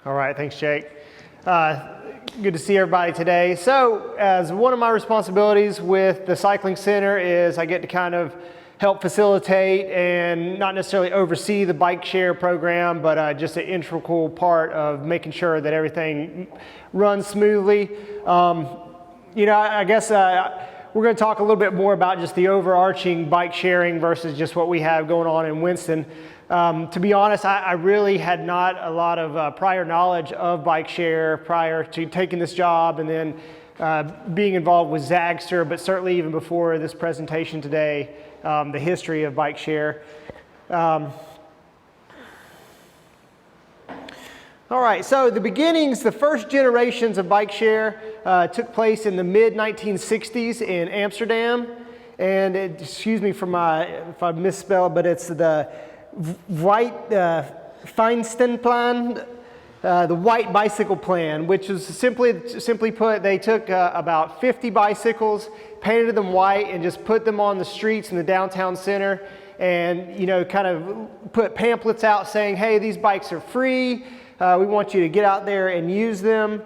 All right, thanks, Jake. Good to see everybody today. So, as one of my responsibilities with the Cycling Center is I get to kind of help facilitate and not necessarily oversee the bike share program, but just an integral part of making sure that everything runs smoothly. I guess we're going to talk a little bit more about just the overarching bike sharing versus just what we have going on in Winston. To be honest, I really had not a lot of prior knowledge of bike share prior to taking this job and then being involved with Zagster, but certainly even before this presentation today, the history of bike share. All right, so the beginnings, the first generations of bike share took place in the mid-1960s in Amsterdam. And excuse me for if I misspell, but it's the White Feinstein the White Bicycle Plan, which is simply put, they took about 50 bicycles, painted them white, and just put them on the streets in the downtown center, and kind of put pamphlets out saying, "Hey, these bikes are free. We want you to get out there and use them."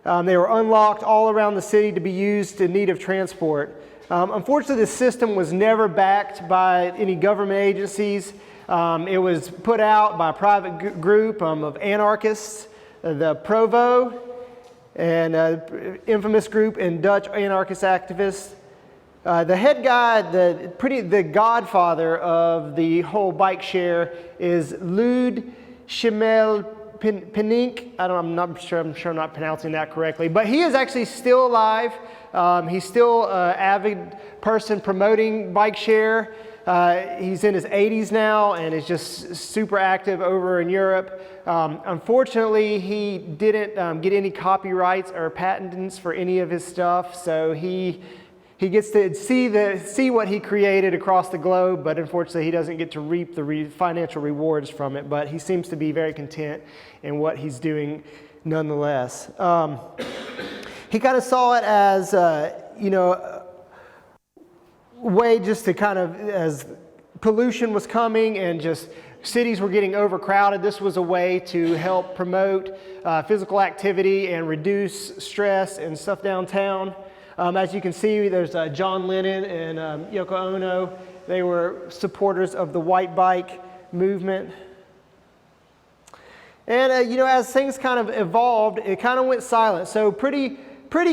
They were unlocked all around the city to be used in need of transport. Unfortunately, the system was never backed by any government agencies. It was put out by a private group of anarchists, the Provo, and infamous group and Dutch anarchist activists. The head guy, the godfather of the whole bike share is Lud Schimel Penink. I'm sure I'm not pronouncing that correctly, but he is actually still alive. He's still an avid person promoting bike share. He's in his 80s now and is just super active over in Europe. Unfortunately, he didn't get any copyrights or patents for any of his stuff, so he gets to see what he created across the globe, but unfortunately he doesn't get to reap the financial rewards from it, but he seems to be very content in what he's doing nonetheless. He kind of saw it as, way just to kind of, as pollution was coming and just cities were getting overcrowded, this was a way to help promote physical activity and reduce stress and stuff downtown. As you can see, there's John Lennon and Yoko Ono. They were supporters of the white bike movement. And as things kind of evolved, it kind of went silent. So pretty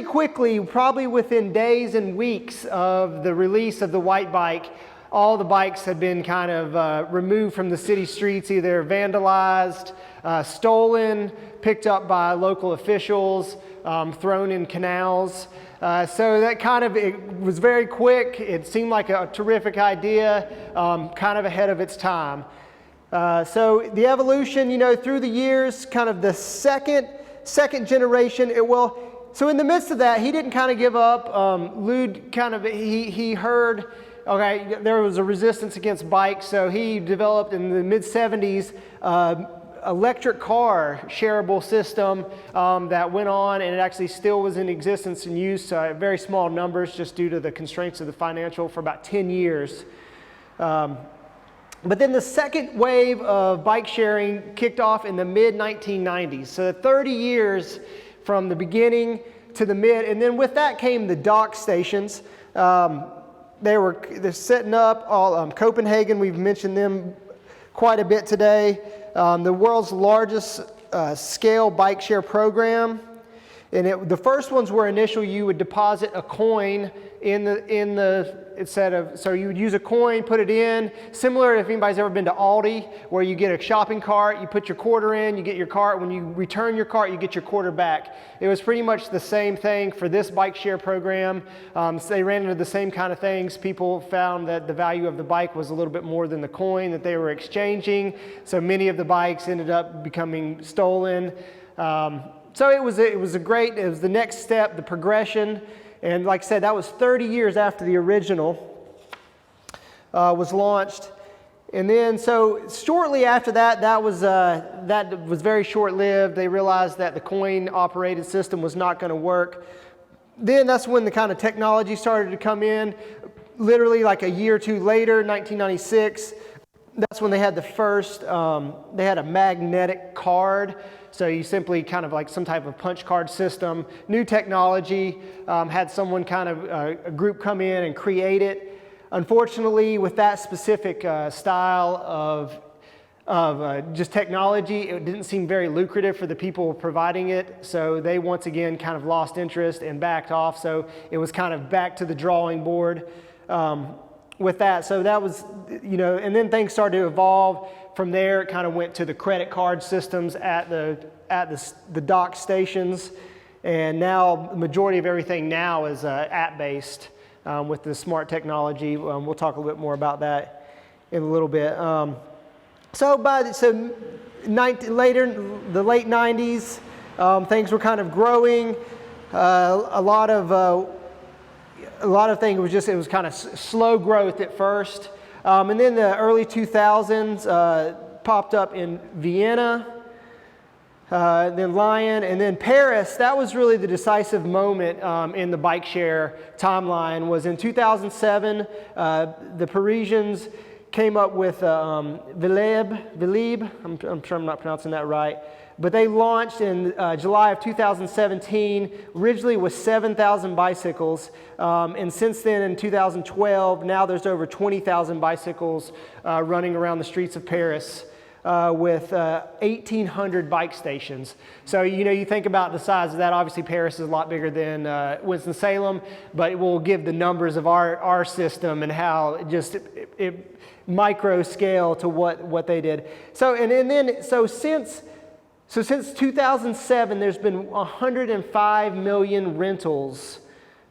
quickly, probably within days and weeks of the release of the white bike, all the bikes had been kind of removed from the city streets, either vandalized, stolen, picked up by local officials, thrown in canals. So that it was very quick. It seemed like a terrific idea, kind of ahead of its time. So the evolution, through the years, kind of the second generation, so in the midst of that, he didn't kind of give up. Lud he heard, okay, there was a resistance against bikes, so he developed in the mid-70s electric car shareable system that went on, and it actually still was in existence and used very small numbers just due to the constraints of the financial for about 10 years. But then the second wave of bike sharing kicked off in the mid-1990s. So 30 years from the beginning to the mid, and then with that came the dock stations. They're setting up all Copenhagen. We've mentioned them quite a bit today. The world's largest scale bike share program, and the first ones were initially you would deposit a coin so you would use a coin, put it in, similar if anybody's ever been to Aldi, where you get a shopping cart, you put your quarter in, you get your cart, when you return your cart, you get your quarter back. It was pretty much the same thing for this bike share program. So they ran into the same kind of things. People found that the value of the bike was a little bit more than the coin that they were exchanging, so many of the bikes ended up becoming stolen. So it was the next step, the progression. And like I said, that was 30 years after the original was launched. And then, so shortly after that, that was very short-lived. They realized that the coin-operated system was not going to work. Then that's when the kind of technology started to come in. Literally like a year or two later, 1996, that's when they had the first, they had a magnetic card. So you simply kind of like some type of punch card system, new technology, had someone kind of, a group come in and create it. Unfortunately, with that specific style of just technology, it didn't seem very lucrative for the people providing it. So they once again kind of lost interest and backed off. So it was kind of back to the drawing board with that. So that was, you know, and then things started to evolve. From there, it kind of went to the credit card systems at the dock stations. And now the majority of everything now is app-based. With the smart technology. We'll talk a little bit more about that in a little bit. Later, the late 90s, things were kind of growing. A lot of things it was kind of slow growth at first. And then the early 2000s popped up in Vienna. Then Lyon, and then Paris. That was really the decisive moment in the bike share timeline. Was in 2007. The Parisians came up with Vélib. I'm sure I'm not pronouncing that right. But they launched in July of 2017, originally with 7,000 bicycles. And since then, in 2012, now there's over 20,000 bicycles running around the streets of Paris. With 1,800 bike stations. So, you know, you think about the size of that. Obviously, Paris is a lot bigger than Winston-Salem, but it will give the numbers of our system and how it micro scale to what they did. So, since 2007, there's been 105 million rentals.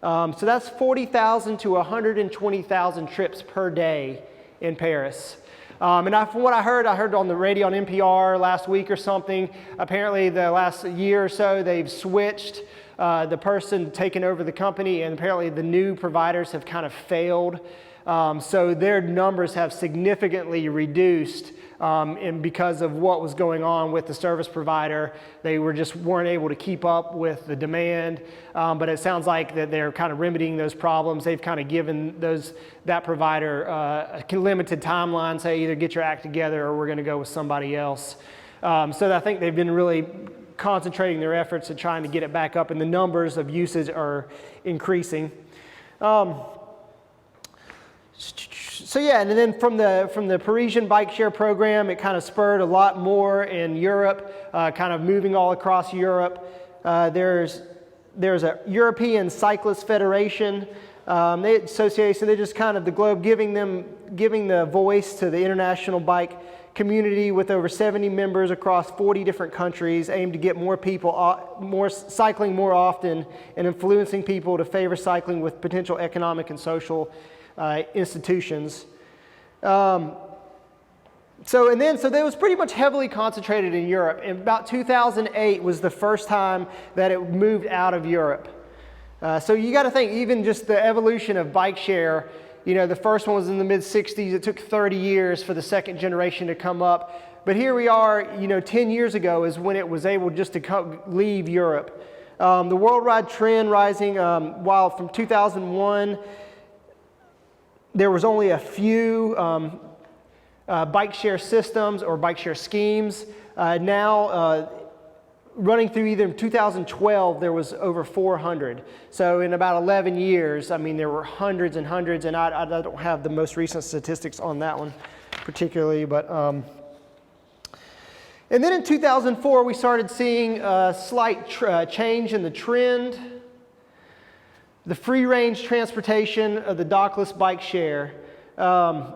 So that's 40,000 to 120,000 trips per day in Paris. From what I heard on the radio on NPR last week or something, apparently the last year or so they've switched the person taking over the company, and apparently the new providers have kind of failed. So their numbers have significantly reduced and because of what was going on with the service provider. They weren't able to keep up with the demand, but it sounds like that they're kind of remedying those problems. They've kind of given that provider a limited timeline, say either get your act together or we're going to go with somebody else. So I think they've been really concentrating their efforts and trying to get it back up, and the numbers of usage are increasing. So yeah, and then from the Parisian bike share program, it kind of spurred a lot more in Europe, kind of moving all across Europe. There's a European Cyclist Federation association. They just kind of the globe giving the voice to the international bike community with over 70 members across 40 different countries, aimed to get more people cycling more often and influencing people to favor cycling with potential economic and social institutions. So that was pretty much heavily concentrated in Europe. And about 2008 was the first time that it moved out of Europe. So you got to think, even just the evolution of bike share, you know, the first one was in the mid-60s. It took 30 years for the second generation to come up. But here we are, you know, 10 years ago is when it was able just to leave Europe. The worldwide trend rising, while from 2001, there was only a few bike share systems or bike share schemes. Now, running through either in 2012, there was over 400. So in about 11 years, I mean, there were hundreds and hundreds, and I don't have the most recent statistics on that one particularly, but and then in 2004, we started seeing a slight change in the trend. The free-range transportation of the dockless bike share. And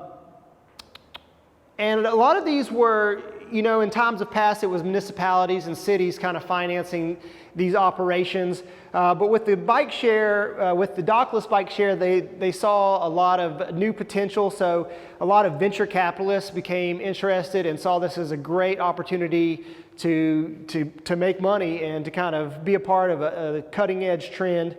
a lot of these were, you know, in times of past, it was municipalities and cities kind of financing these operations. But with the bike share, with the dockless bike share, they saw a lot of new potential. So a lot of venture capitalists became interested and saw this as a great opportunity to make money and to kind of be a part of a cutting-edge trend.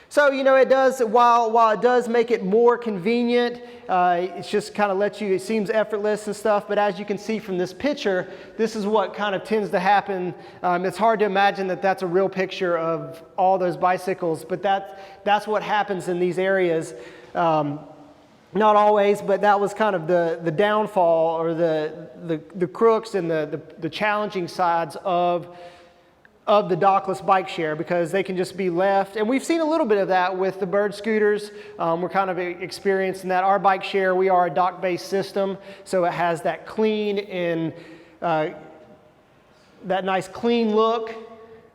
So, you know, it does, while it does make it more convenient, it's just kind of lets you, it seems effortless and stuff, but as you can see from this picture, this is what kind of tends to happen. It's hard to imagine that that's a real picture of all those bicycles, but that's what happens in these areas. Not always, but that was kind of the downfall, or the crooks and the challenging sides of the dockless bike share, because they can just be left. And we've seen a little bit of that with the bird scooters. We're kind of experiencing that. Our bike share, we are a dock-based system, so it has that clean and that nice clean look,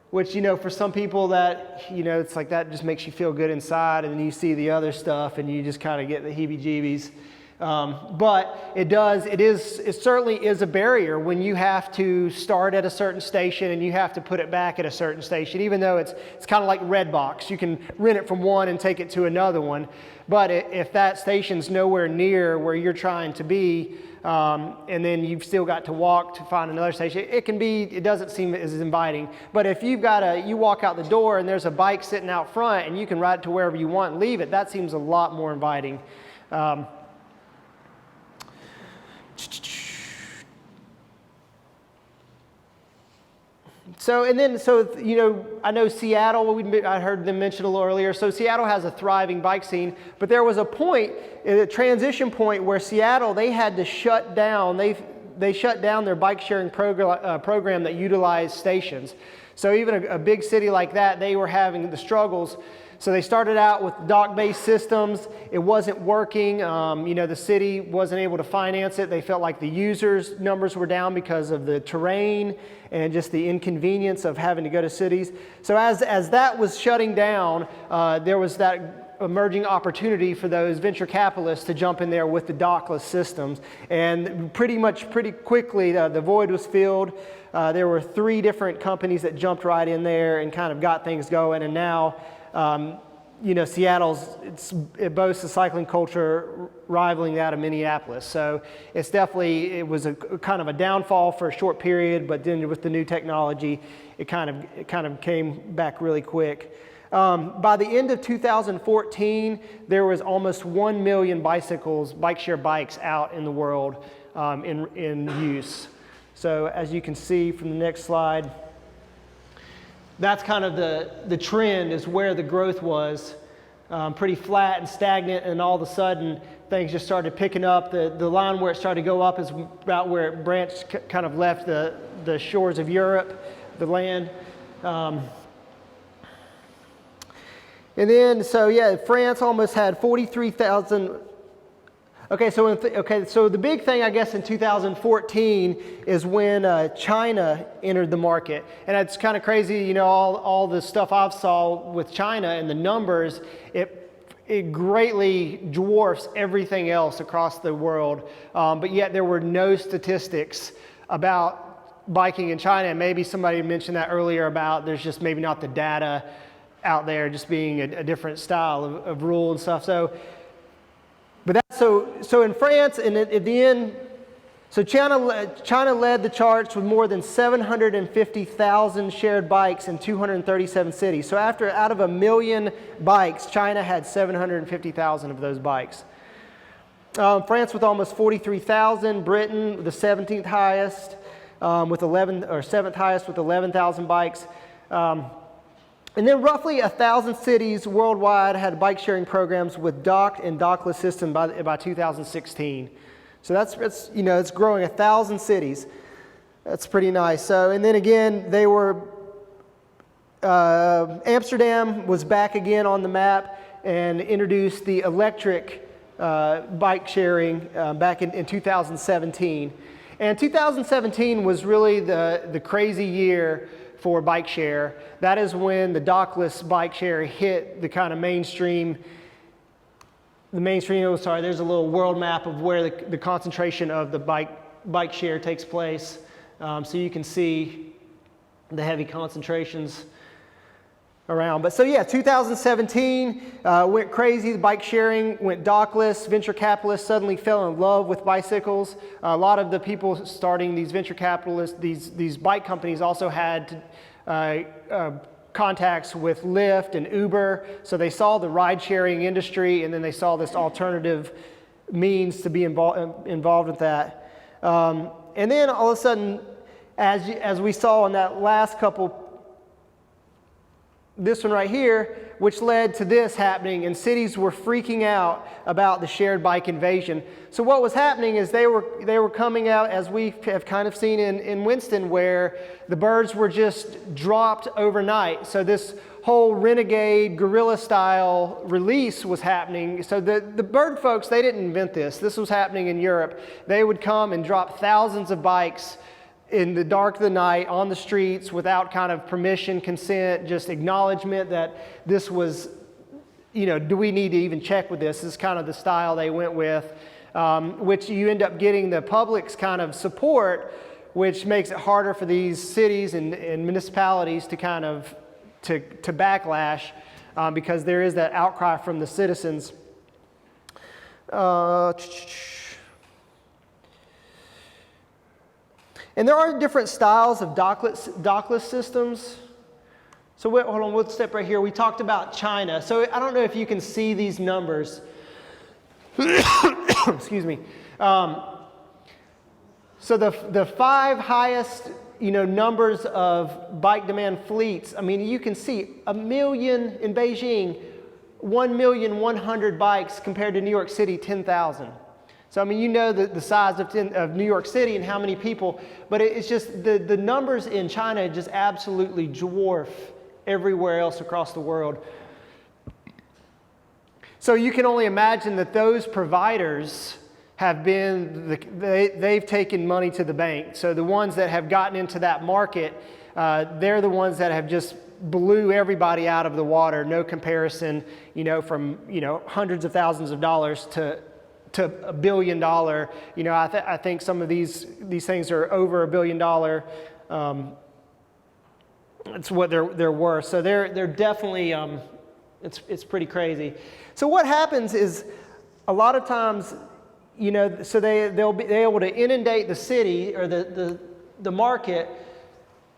which, for some people that, it's like that just makes you feel good inside, and then you see the other stuff and you just kind of get the heebie-jeebies. But it certainly is a barrier when you have to start at a certain station and you have to put it back at a certain station, even though it's kind of like Redbox. You can rent it from one and take it to another one. But if that station's nowhere near where you're trying to be, and then you've still got to walk to find another station, it doesn't seem as inviting. But if you walk out the door and there's a bike sitting out front and you can ride it to wherever you want and leave it, that seems a lot more inviting. So I know Seattle, I heard them mention a little earlier. So Seattle has a thriving bike scene, but there was a transition point where Seattle, they had to shut down. They shut down their bike sharing program that utilized stations. So even a big city like that, they were having the struggles. So they started out with dock-based systems. It wasn't working. The city wasn't able to finance it. They felt like the users' numbers were down because of the terrain and just the inconvenience of having to go to cities. So as that was shutting down, there was that emerging opportunity for those venture capitalists to jump in there with the dockless systems. And pretty quickly, the void was filled. There were 3 different companies that jumped right in there and kind of got things going. And now, Seattle's, it boasts a cycling culture rivaling that of Minneapolis. So it was a kind of a downfall for a short period, but then with the new technology, it kind of came back really quick. By the end of 2014, there was almost 1 million bike share bikes out in the world in use. So as you can see from the next slide, that's kind of the trend, is where the growth was. Pretty flat and stagnant, and all of a sudden things just started picking up. The line where it started to go up is about where it branched, kind of left the shores of Europe, the land. And then, France almost had 43,000. So the big thing, I guess, in 2014 is when China entered the market. And it's kind of crazy, all the stuff I've saw with China and the numbers, it greatly dwarfs everything else across the world. But yet there were no statistics about biking in China. And maybe somebody mentioned that earlier about there's just maybe not the data out there, just being a different style of rule and stuff. So in France, and at the end, so China led the charts with more than 750,000 shared bikes in 237 cities. So out of 1 million bikes, China had 750,000 of those bikes. France with almost 43,000, Britain the 17th highest, with 7th highest with 11,000 bikes. And then roughly 1,000 cities worldwide had bike sharing programs with docked and dockless system by 2016. So it's growing 1,000 cities. That's pretty nice. So, and then again, Amsterdam was back again on the map and introduced the electric bike sharing back in 2017. And 2017 was really the crazy year for bike share. That is when the dockless bike share hit the kind of mainstream. There's a little world map of where the concentration of the bike share takes place. So you can see the heavy concentrations around. But 2017 went crazy. The bike sharing went dockless. Venture capitalists suddenly fell in love with bicycles. A lot of the people starting these venture capitalists, these bike companies, also had contacts with Lyft and Uber. So they saw the ride-sharing industry, and then they saw this alternative means to be involved with that. And then all of a sudden, as we saw in that last couple, this one right here, which led to this happening, and cities were freaking out about the shared bike invasion. So what was happening is they were coming out, as we have kind of seen in Winston, where the birds were just dropped overnight. So this whole renegade guerrilla style release was happening. So the bird folks, they didn't invent this. This was happening in Europe. They would come and drop thousands of bikes in the dark of the night on the streets without kind of permission, consent, just acknowledgement that this was, do we need to even check with this? This is kind of the style they went with, which you end up getting the public's kind of support, which makes it harder for these cities and municipalities to kind of to backlash because there is that outcry from the citizens. And there are different styles of dockless systems. So hold on, we'll step right here. We talked about China. So I don't know if you can see these numbers. Excuse me. So the 5 highest, numbers of bike demand fleets. I mean, you can see 1 million in Beijing, 1,100,000 bikes compared to New York City, 10,000. So, I mean, the size of New York City and how many people, but it's just the numbers in China just absolutely dwarf everywhere else across the world. So you can only imagine that those providers have they've taken money to the bank. So the ones that have gotten into that market, they're the ones that have just blew everybody out of the water. No comparison, from, hundreds of thousands of dollars to $1 billion. I think some of these things are over $1 billion. It's what they're worth. So they're definitely it's pretty crazy. So what happens is a lot of times, so they'll be able to inundate the city or the market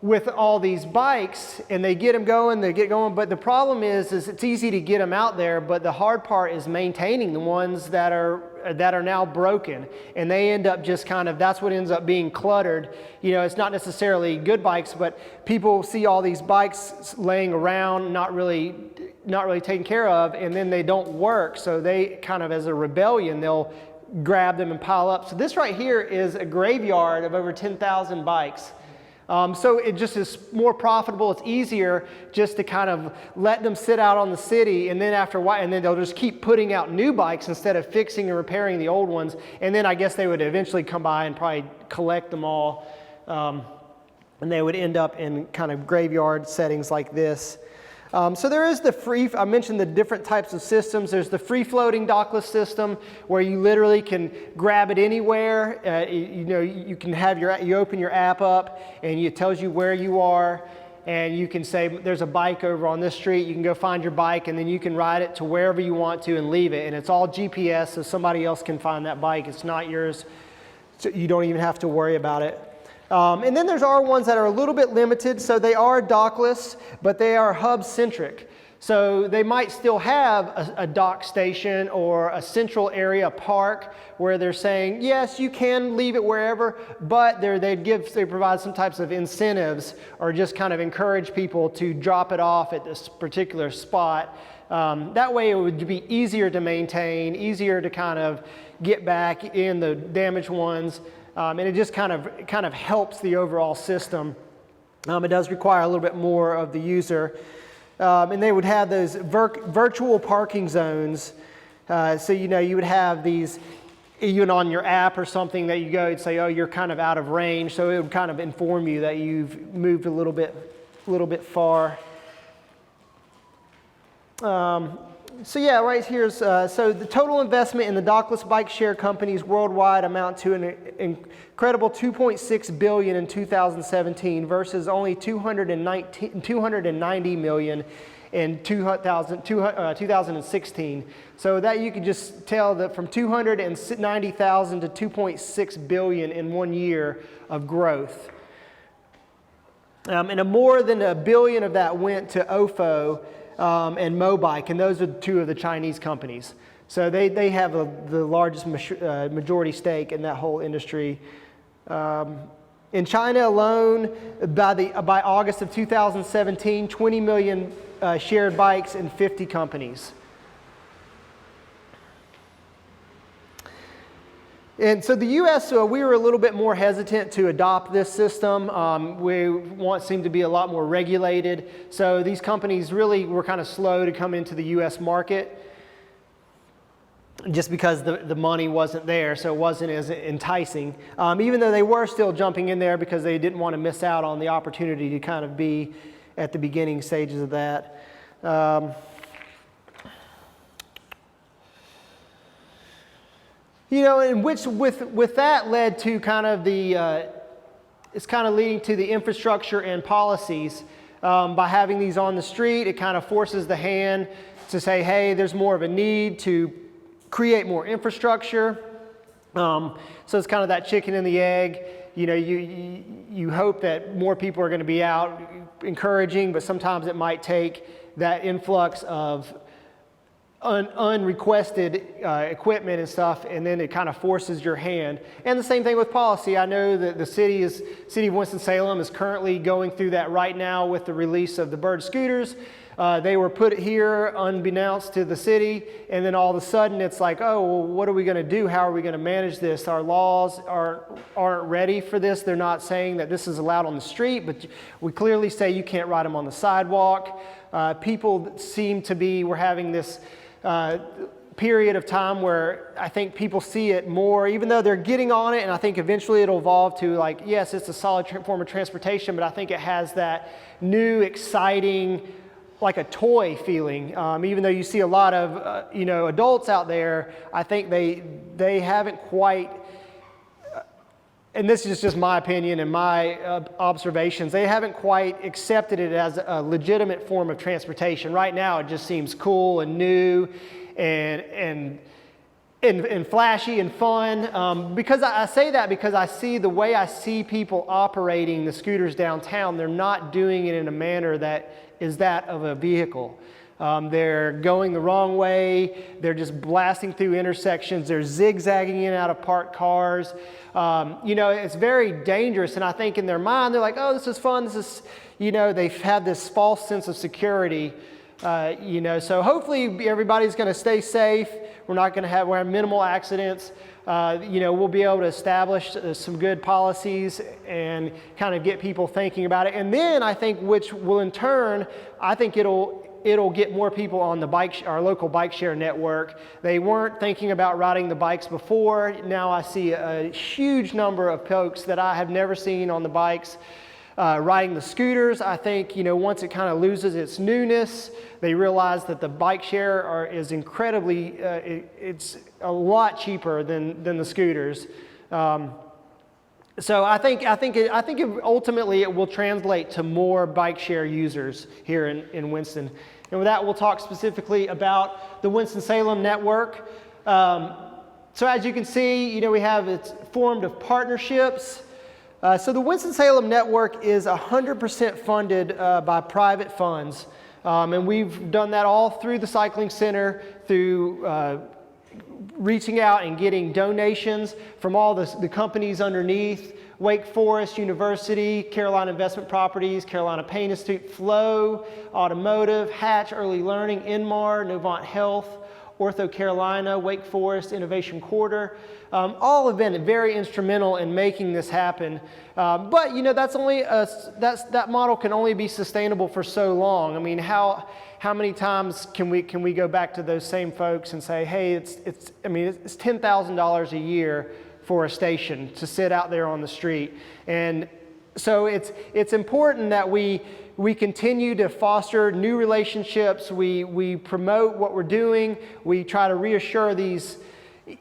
with all these bikes, and they get them going, but the problem is it's easy to get them out there, but the hard part is maintaining the ones that are now broken, and they end up just that's what ends up being cluttered. It's not necessarily good bikes, but people see all these bikes laying around, not really taken care of, and then they don't work, so they kind of, as a rebellion, they'll grab them and pile up. So this right here is a graveyard of over 10,000 bikes. So it just is more profitable. It's easier just to kind of let them sit out on the city, and then after a while, and then they'll just keep putting out new bikes instead of fixing and repairing the old ones. And then I guess they would eventually come by and probably collect them all, and they would end up in kind of graveyard settings like this. So there is I mentioned the different types of systems. There's the free-floating dockless system where you literally can grab it anywhere. You can have you open your app up and it tells you where you are, and you can say there's a bike over on this street. You can go find your bike, and then you can ride it to wherever you want to and leave it. And it's all GPS, so somebody else can find that bike. It's not yours, so you don't even have to worry about it. And then there's ones that are a little bit limited, so they are dockless, but they are hub-centric. So they might still have a dock station or a central area park where they're saying, yes, you can leave it wherever, but they provide some types of incentives or just kind of encourage people to drop it off at this particular spot. That way it would be easier to maintain, easier to kind of get back in the damaged ones. And it just kind of helps the overall system. It does require a little bit more of the user. And they would have those virtual parking zones. So, you would have these, even on your app or something that you go and say, oh, you're kind of out of range. So it would kind of inform you that you've moved a little bit far. So yeah, right here's, so the total investment in the dockless bike share companies worldwide amount to an incredible $2.6 billion in 2017 versus only $290 million in 2016. So that you can just tell that from 290,000 to 2.6 billion in 1 year of growth. And more than $1 billion of that went to OFO and Mobike, and those are two of the Chinese companies. So they have the largest majority stake in that whole industry. In China alone, by August of 2017, 20 million shared bikes in 50 companies. And so the U.S., we were a little bit more hesitant to adopt this system. We seem to be a lot more regulated. So these companies really were kind of slow to come into the U.S. market just because the money wasn't there, so it wasn't as enticing. Even though they were still jumping in there because they didn't want to miss out on the opportunity to kind of be at the beginning stages of that. You know, and which with that led to kind of it's kind of leading to the infrastructure and policies. By having these on the street, it kind of forces the hand to say, hey, there's more of a need to create more infrastructure. So it's kind of that chicken and the egg. You know, you hope that more people are going to be out encouraging, but sometimes it might take that influx of unrequested equipment and stuff, and then it kind of forces your hand. And the same thing with policy. I know that the city of Winston-Salem is currently going through that right now with the release of the Bird scooters. They were put here unbeknownst to the city, and then all of a sudden it's like, oh, well, what are we going to do? How are we going to manage this? Our laws aren't ready for this. They're not saying that this is allowed on the street, but we clearly say you can't ride them on the sidewalk. People seem to be, we're having this period of time where I think people see it more, even though they're getting on it, and I think eventually it'll evolve to like, yes, it's a solid form of transportation, but I think it has that new, exciting, like a toy feeling. Even though you see a lot of you know, adults out there, I think they haven't quite, and this is just my opinion and my observations, they haven't quite accepted it as a legitimate form of transportation. Right now it just seems cool and new and flashy and fun. Because I say that because I see the way I see people operating the scooters downtown, they're not doing it in a manner that is that of a vehicle. They're going the wrong way. They're just blasting through intersections. They're zigzagging in and out of parked cars. You know, it's very dangerous. And I think in their mind, they're like, oh, this is fun. This is, you know, they've had this false sense of security. You know, so hopefully everybody's going to stay safe. We're not going to have minimal accidents. You know, we'll be able to establish some good policies and kind of get people thinking about it. And then I think, which will in turn, I think it'll get more people on the our local bike share network. They weren't thinking about riding the bikes before. Now I see a huge number of folks that I have never seen on the bikes riding the scooters. I think, you know, once it kind of loses its newness, they realize that the bike share is incredibly, it's a lot cheaper than the scooters. So I think ultimately it will translate to more bike share users here in Winston. And with that, we'll talk specifically about the Winston-Salem network. So as you can see, you know, it's formed of partnerships. So the Winston-Salem network is 100% funded by private funds. And we've done that all through the Cycling Center, through reaching out and getting donations from all the companies underneath: Wake Forest University, Carolina Investment Properties, Carolina Pain Institute, Flow, Automotive, Hatch Early Learning, Inmar, Novant Health, Ortho Carolina, Wake Forest Innovation Quarter. All have been very instrumental in making this happen. But you know, that model can only be sustainable for so long. I mean, how many times can we go back to those same folks and say, hey, it's $10,000 a year for a station to sit out there on the street? And so it's important that we continue to foster new relationships. We promote what we're doing. We try to reassure these.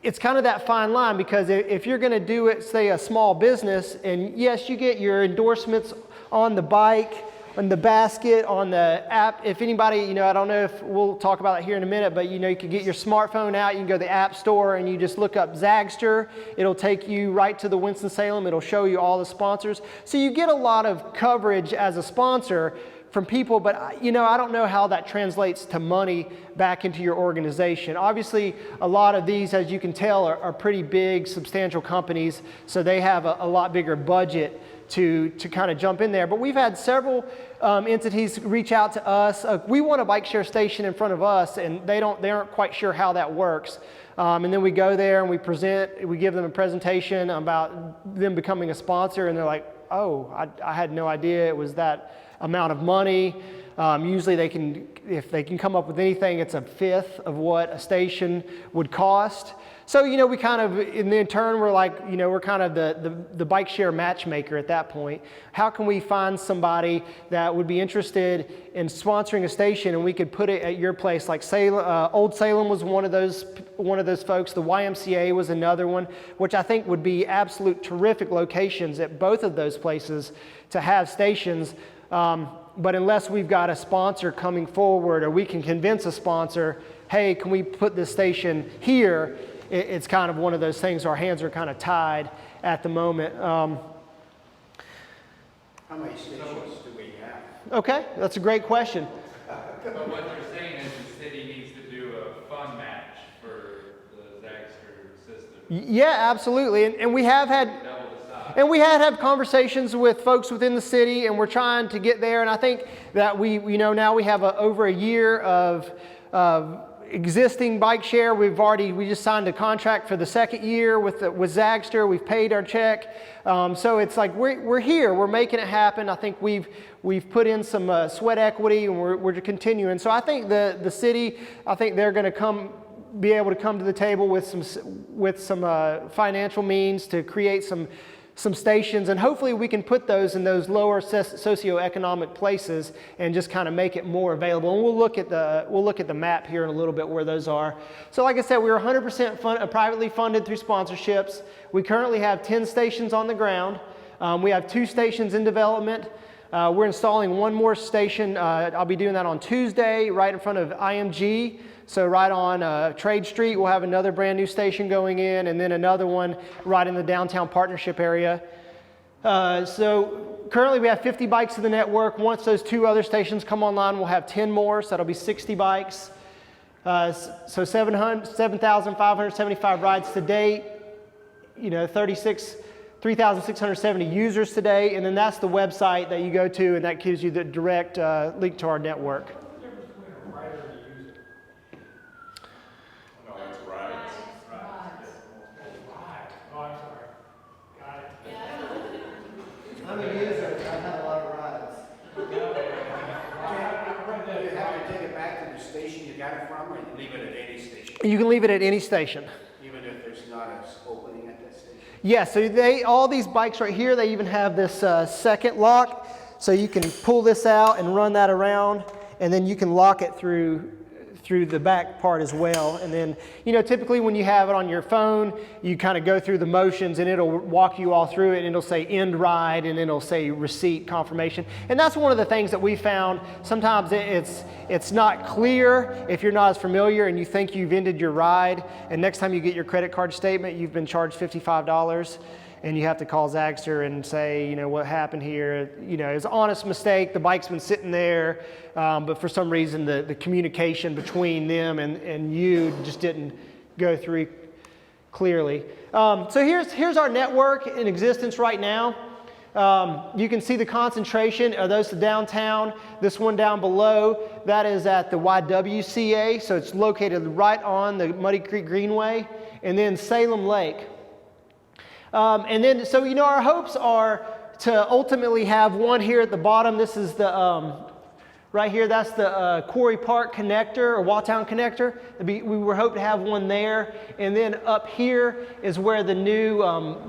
It's kind of that fine line, because if you're going to do it, say a small business, and yes, you get your endorsements on the bike, on the basket, on the app. If anybody, you know, I don't know if we'll talk about it here in a minute, but you know, you can get your smartphone out, you can go to the app store and you just look up Zagster. It'll take you right to the Winston-Salem. It'll show you all the sponsors. So you get a lot of coverage as a sponsor from people, but you know, I don't know how that translates to money back into your organization. Obviously, a lot of these, as you can tell, are pretty big, substantial companies, so they have a lot bigger budget to kind of jump in there. But we've had several entities reach out to us. We want a bike share station in front of us, and they aren't quite sure how that works. And then we go there and we give them a presentation about them becoming a sponsor, and they're like, oh, I had no idea it was that amount of money. Usually if they can come up with anything, it's a fifth of what a station would cost. So, we kind of, in turn, we're like, we're kind of the bike share matchmaker at that point. How can we find somebody that would be interested in sponsoring a station, and we could put it at your place? Like Old Salem was one of those folks. The YMCA was another one, which I think would be absolute terrific locations at both of those places to have stations. But unless we've got a sponsor coming forward, or we can convince a sponsor, hey, can we put this station here? It's kind of one of those things. Our hands are kind of tied at the moment. How many stations do we have? Okay, that's a great question. But what they're saying is the city needs to do a fund match for the Zagster system. Yeah, absolutely. And we have had... And we had conversations with folks within the city, and we're trying to get there. And I think that now we have over a year of existing bike share. We just signed a contract for the second year with Zagster. We've paid our check. So it's like we're here. We're making it happen. I think we've put in some sweat equity, and we're continuing. So I think the city, I think they're going to be able to come to the table with some financial means to create some stations, and hopefully we can put those in those lower socioeconomic places and just kind of make it more available. And we'll look at the map here in a little bit where those are. So like I said, we're 100% privately funded through sponsorships. We currently have 10 stations on the ground. We have 2 stations in development. We're installing one more station. I'll be doing that on Tuesday right in front of IMG. So right on Trade Street, we'll have another brand new station going in, and then another one right in the downtown partnership area. So currently we have 50 bikes in the network. Once those 2 other stations come online, we'll have 10 more, so that'll be 60 bikes. So 7,575 rides to date, 3,670 users today, and then that's the website that you go to, and that gives you the direct link to our network. I'm a user. I've had a lot of rides. Do you have to take it back to the station you got it from, or you leave it at any station? You can leave it at any station. Even if there's not an opening at that station? Yeah, so all these bikes right here, they even have this second lock. So you can pull this out and run that around, and then you can lock it through the back part as well. And then, typically when you have it on your phone, you kind of go through the motions, and it'll walk you all through it, and it'll say end ride, and it'll say receipt confirmation. And that's one of the things that we found. Sometimes it's not clear if you're not as familiar and you think you've ended your ride, and next time you get your credit card statement, you've been charged $55. And you have to call Zagster and say, what happened here. It's an honest mistake. The bike's been sitting there, but for some reason the communication between them and you just didn't go through clearly. So here's our network in existence right now. You can see the concentration of those to downtown. This one down below, that is at the YWCA, so it's located right on the Muddy Creek Greenway, and then Salem Lake. And then, so our hopes are to ultimately have one here at the bottom. This is the, right here, that's the Quarry Park connector or Waughtown connector. We were hoping to have one there. And then up here is where the new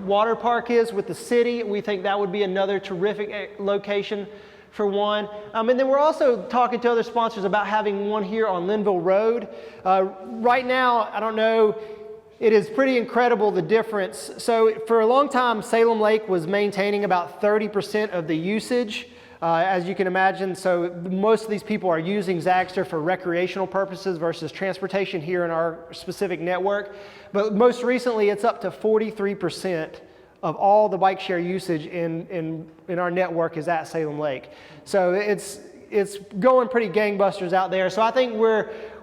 water park is with the city. We think that would be another terrific location for one. And then we're also talking to other sponsors about having one here on Linville Road. Right now, I don't know, it is pretty incredible the difference. So for a long time, Salem Lake was maintaining about 30% of the usage, as you can imagine. So most of these people are using Zagster for recreational purposes versus transportation here in our specific network. But most recently, it's up to 43% of all the bike share usage in our network is at Salem Lake. So it's going pretty gangbusters out there. So I think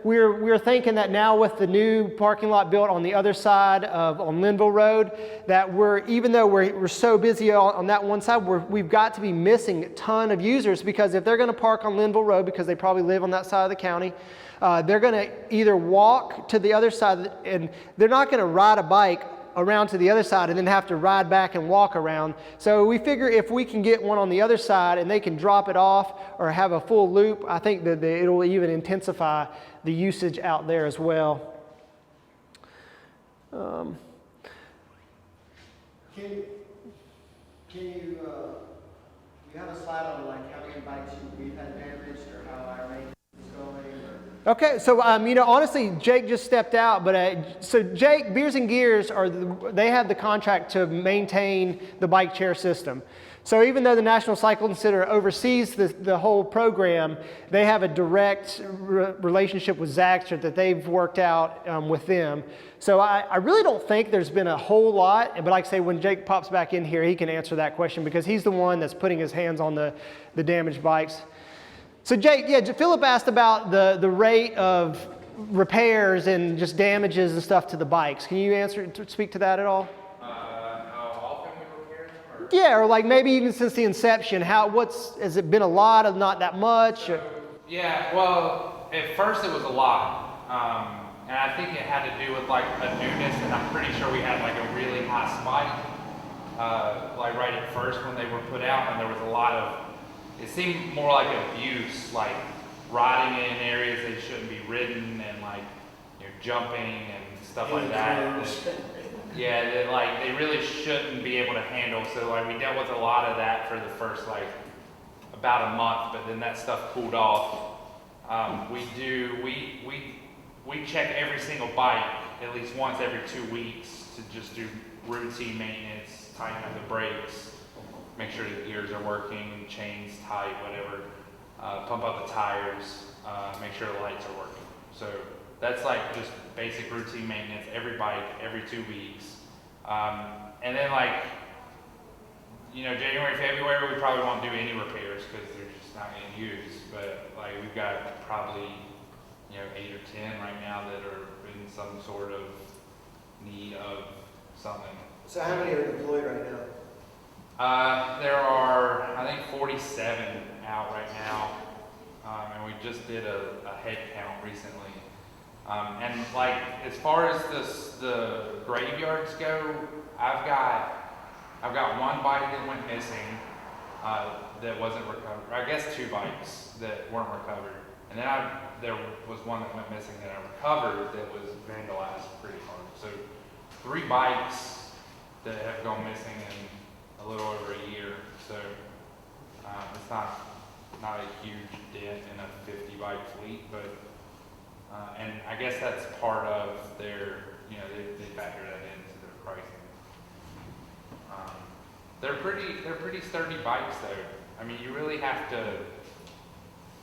we're thinking that now with the new parking lot built on the other side on Linville Road, that even though we're so busy on that one side, we've got to be missing a ton of users, because if they're going to park on Linville Road, because they probably live on that side of the county, they're going to either walk to the other side, and they're not going to ride a bike around to the other side and then have to ride back and walk around. So we figure if we can get one on the other side and they can drop it off or have a full loop, I think that it'll even intensify the usage out there as well. Can you have a slide on like how many bikes we've had damaged or how our maintenance is going? Okay, so honestly, Jake just stepped out, but so Jake, Beers and Gears they have the contract to maintain the bike chair system. So even though the National Cycling Center oversees the whole program, they have a direct relationship with Zagster that they've worked out with them. So I really don't think there's been a whole lot, but like I say, when Jake pops back in here, he can answer that question because he's the one that's putting his hands on the damaged bikes. So Jake, yeah, Philip asked about the rate of repairs and just damages and stuff to the bikes. Can you speak to that at all? How often we repair them? Or? Yeah, or like maybe even since the inception, has it been a lot of not that much? Yeah, well, at first it was a lot. And I think it had to do with like a newness, and I'm pretty sure we had like a really high spike, like right at first when they were put out, and there was a lot of, it seemed more like abuse, like riding in areas they shouldn't be ridden, and like jumping and stuff like that. Yeah, like they really shouldn't be able to handle. So like we dealt with a lot of that for the first like about a month, but then that stuff cooled off. We check every single bike at least once every 2 weeks to just do routine maintenance, tighten up the brakes, make sure the gears are working, chains tight, whatever, pump up the tires, make sure the lights are working. So that's like just basic routine maintenance, every bike, every 2 weeks. And then like, January, February, we probably won't do any repairs because they're just not getting used. But like we've got probably, 8 or 10 right now that are in some sort of need of something. So how many are deployed right now? There are, I think, 47 out right now, and we just did a head count recently. And like, as far as the graveyards go, I've got one bike that went missing that wasn't recovered. I guess 2 bikes that weren't recovered, and then there was one that went missing that I recovered that was vandalized pretty hard. So 3 bikes that have gone missing in a little over a year. So it's not a huge dent in a 50 bike fleet, but and I guess that's part of their, they factor that into their pricing. They're pretty sturdy bikes though. I mean, you really have to.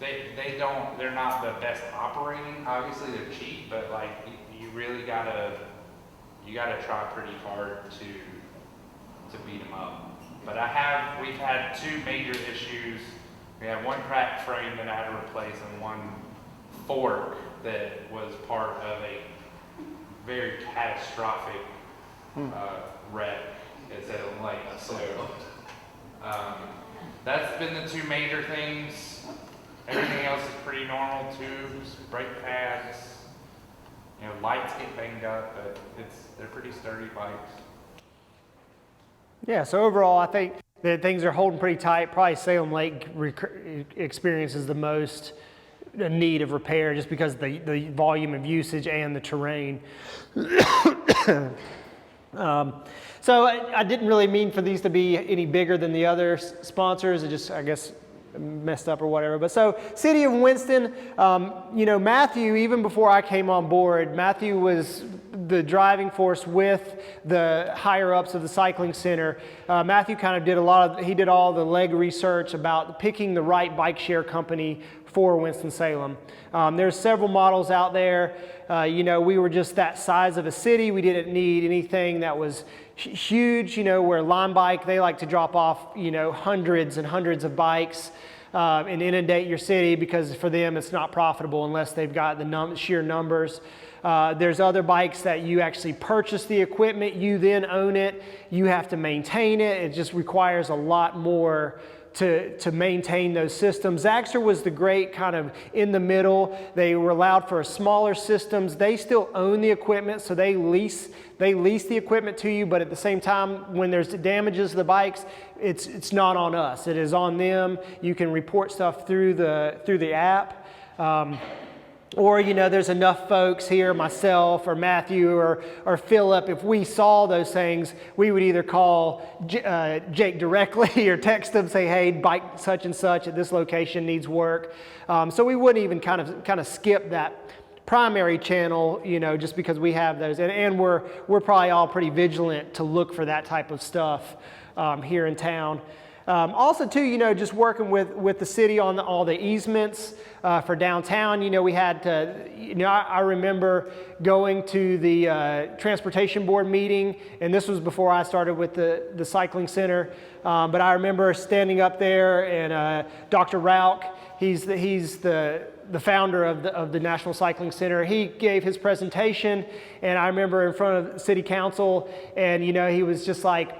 They're not the best operating. Obviously, they're cheap, but like you really gotta try pretty hard to beat them up. But we've had 2 major issues. We had one cracked frame that I had to replace, and one fork that was part of a very catastrophic wreck at Salem Lake. So that's been the 2 major things. Everything else is pretty normal. Tubes, brake pads, lights get banged up, but they're pretty sturdy bikes. Yeah, so overall I think that things are holding pretty tight. Probably Salem Lake experiences the most need of repair just because of the volume of usage and the terrain. So I didn't really mean for these to be any bigger than the other sponsors. It just, I guess, messed up or whatever. But so City of Winston, Matthew, even before I came on board, Matthew was the driving force with the higher ups of the cycling center. Matthew kind of did all the leg research about picking the right bike share company for Winston-Salem. There's several models out there. We were just that size of a city. We didn't need anything that was huge, you know, where Lime Bike, they like to drop off, you know, hundreds and hundreds of bikes and inundate your city, because for them it's not profitable unless they've got the sheer numbers. There's other bikes that you actually purchase the equipment, you then own it, you have to maintain it. It just requires a lot more to maintain those systems. Zaxter was the great kind of in the middle. They were allowed for smaller systems. They still own the equipment, so they lease the equipment to you, but at the same time, when there's damages to the bikes, it's not on us. It is on them. You can report stuff through the app. Or, you know, there's enough folks here, myself or Matthew or Philip, if we saw those things, we would either call Jake directly or text him, say, hey, bike such and such at this location needs work. So we wouldn't even kind of skip that primary channel, you know, just because we have those. And we're probably all pretty vigilant to look for that type of stuff here in town. Also too, you know, just working with the city on all the easements for downtown. You know, we had to, you know, I remember going to the transportation board meeting, and this was before I started with the cycling center. But I remember standing up there, and Dr. Rauch, he's the founder of the National Cycling Center. He gave his presentation, and I remember in front of city council, and you know, he was just like,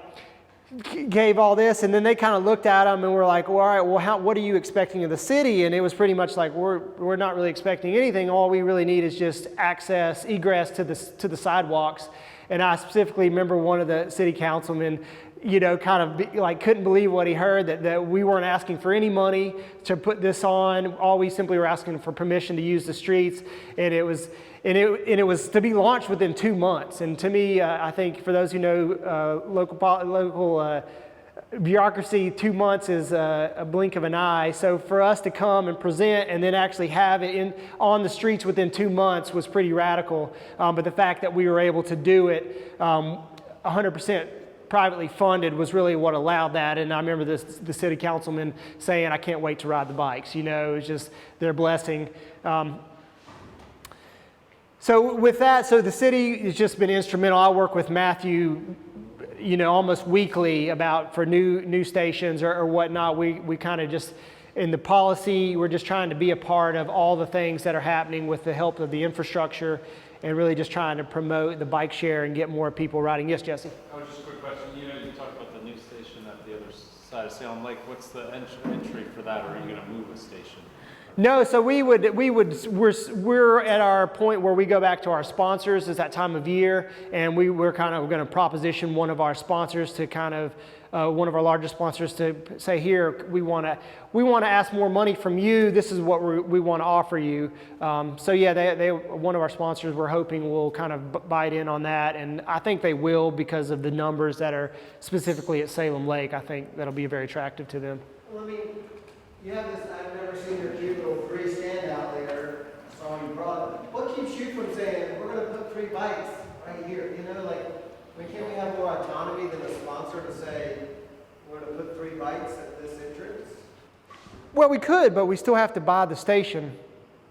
gave all this, and then they kind of looked at him and were like, well, all right, well, what are you expecting of the city? And it was pretty much like, we're not really expecting anything. All we really need is just egress to the sidewalks. And I specifically remember one of the city councilmen, you know, kind of like couldn't believe what he heard, that we weren't asking for any money to put this on. All we simply were asking for permission to use the streets, and it was to be launched within 2 months. And to me, I think for those who know local bureaucracy, 2 months is a blink of an eye. So for us to come and present and then actually have it on the streets within 2 months was pretty radical. But the fact that we were able to do it 100% privately funded was really what allowed that. And I remember the city councilman saying, I can't wait to ride the bikes. You know, it was just their blessing. So with that, so the city has just been instrumental. I work with Matthew, you know, almost weekly for new stations or whatnot. We kind of just, in the policy, we're just trying to be a part of all the things that are happening with the help of the infrastructure, and really just trying to promote the bike share and get more people riding. Yes, Jesse? Oh, just a quick question. You know, you talked about the new station at the other side of Salem Lake. What's the entry for that, or are you going to move a station? No, so we're at our point where we go back to our sponsors. It's that time of year, and we're kind of going to proposition one of our sponsors to kind of one of our largest sponsors to say, here, we want to ask more money from you. This is what we want to offer you. So yeah, one of our sponsors, we're hoping will kind of bite in on that, and I think they will because of the numbers that are specifically at Salem Lake. I think that'll be very attractive to them. Well, I mean, you have this, I've never seen your cute little 3 stand out there. I saw you brought it. What keeps you from saying, we're going to put 3 bikes right here? You know, like, I mean, can't we have more autonomy than a sponsor to say, we're going to put 3 bikes at this entrance? Well, we could, but we still have to buy the station.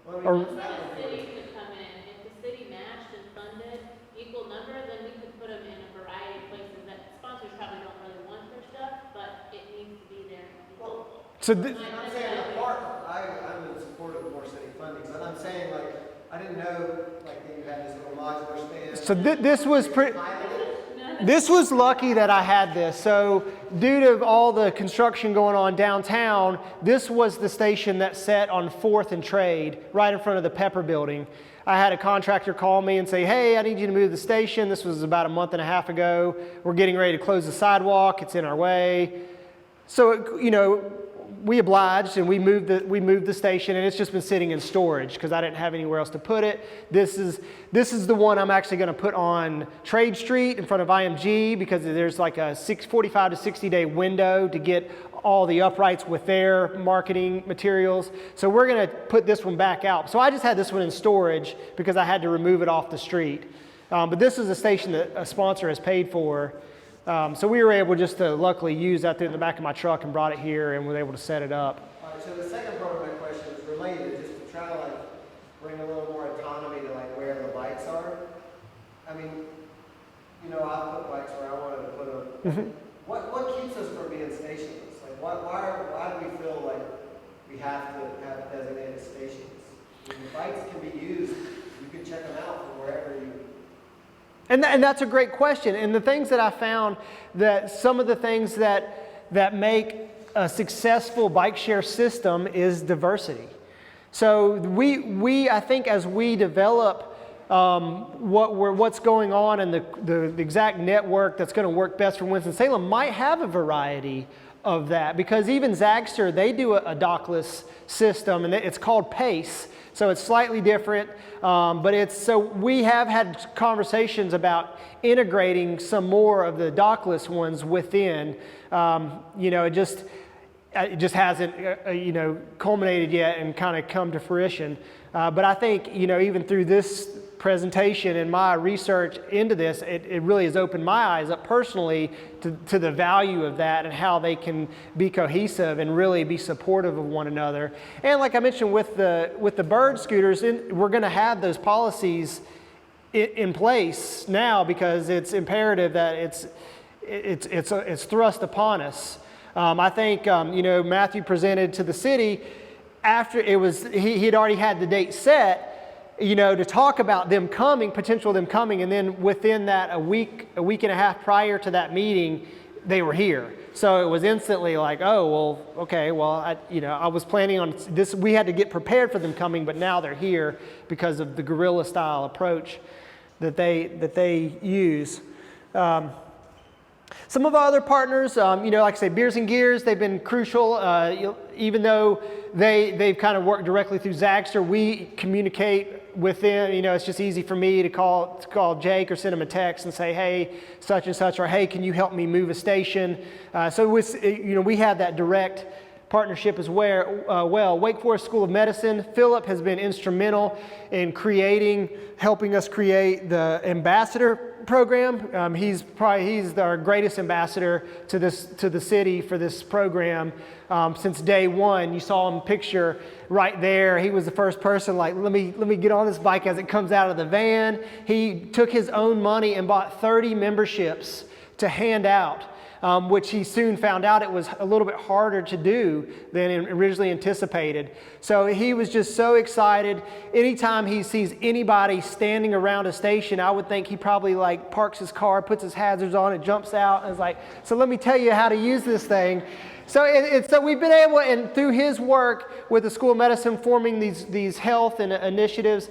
Well, I Or- mean, The city could come in, if the city matched and funded equal number, then we could put them in a variety of places that sponsors probably don't really want their stuff, but it needs to be there. So I'm not saying apart. I'm in support of more city funding, but I'm saying, like, I didn't know, like, that you had this little modular stand. So this was pretty. Pilot. This was lucky that I had this. So due to all the construction going on downtown, this was the station that sat on 4th and Trade, right in front of the Pepper building. I had a contractor call me and say, hey, I need you to move the station. This was about a month and a half ago. We're getting ready to close the sidewalk. It's in our way. So, you know, we obliged and we moved the station, and it's just been sitting in storage because I didn't have anywhere else to put it. This is the one I'm actually going to put on Trade Street in front of IMG, because there's like a 45 to 60 day window to get all the uprights with their marketing materials. So we're going to put this one back out. So I just had this one in storage because I had to remove it off the street. But this is a station that a sponsor has paid for. So we were able just to luckily use that in the back of my truck and brought it here and was able to set it up. All right, so the second part of my question is related, just to try to, like, bring a little more autonomy to, like, where the bikes are. I mean, you know, I'll put bikes where I want to What keeps us from being stationless? Like, why do we feel like we have to have designated stations? When the bikes can be used, you can check them out from wherever you. And that's a great question. And the things that I found, that some of the things that make a successful bike share system is diversity. So I think as we develop what's going on and the exact network that's going to work best for Winston-Salem might have a variety of that, because even Zagster, they do a dockless system, and it's called PACE. So it's slightly different, but so we have had conversations about integrating some more of the dockless ones within. It just hasn't culminated yet and kind of come to fruition. But I think even through this presentation and my research into this, it really has opened my eyes up personally to the value of that and how they can be cohesive and really be supportive of one another. And like I mentioned with the bird scooters, we're going to have those policies in place now, because it's imperative that it's thrust upon us. I think Matthew presented to the city after he had already had the date set, to talk about potential them coming, and then within that a week and a half prior to that meeting, they were here. So it was instantly like, oh well, okay, well I was planning on this. We had to get prepared for them coming, but now they're here because of the guerrilla style approach that they use. Some of our other partners, like I say, Beers and Gears, they've been crucial. Even though they've kind of worked directly through Zagster, we communicate with them. It's just easy for me to call Jake or send him a text and say, hey, such and such, or hey, can you help me move a station? So we have that direct partnership as well. Wake Forest School of Medicine, Philip has been instrumental in helping us create the ambassador program. He's our greatest ambassador to the city for this program since day one. You saw him picture right there. He was the first person, like, let me get on this bike as it comes out of the van. He took his own money and bought 30 memberships to hand out. Which he soon found out it was a little bit harder to do than originally anticipated. So he was just so excited. Anytime he sees anybody standing around a station, I would think he probably parks his car, puts his hazards on, and jumps out and is like, so let me tell you how to use this thing. So so we've been able, and through his work with the School of Medicine forming these health and initiatives,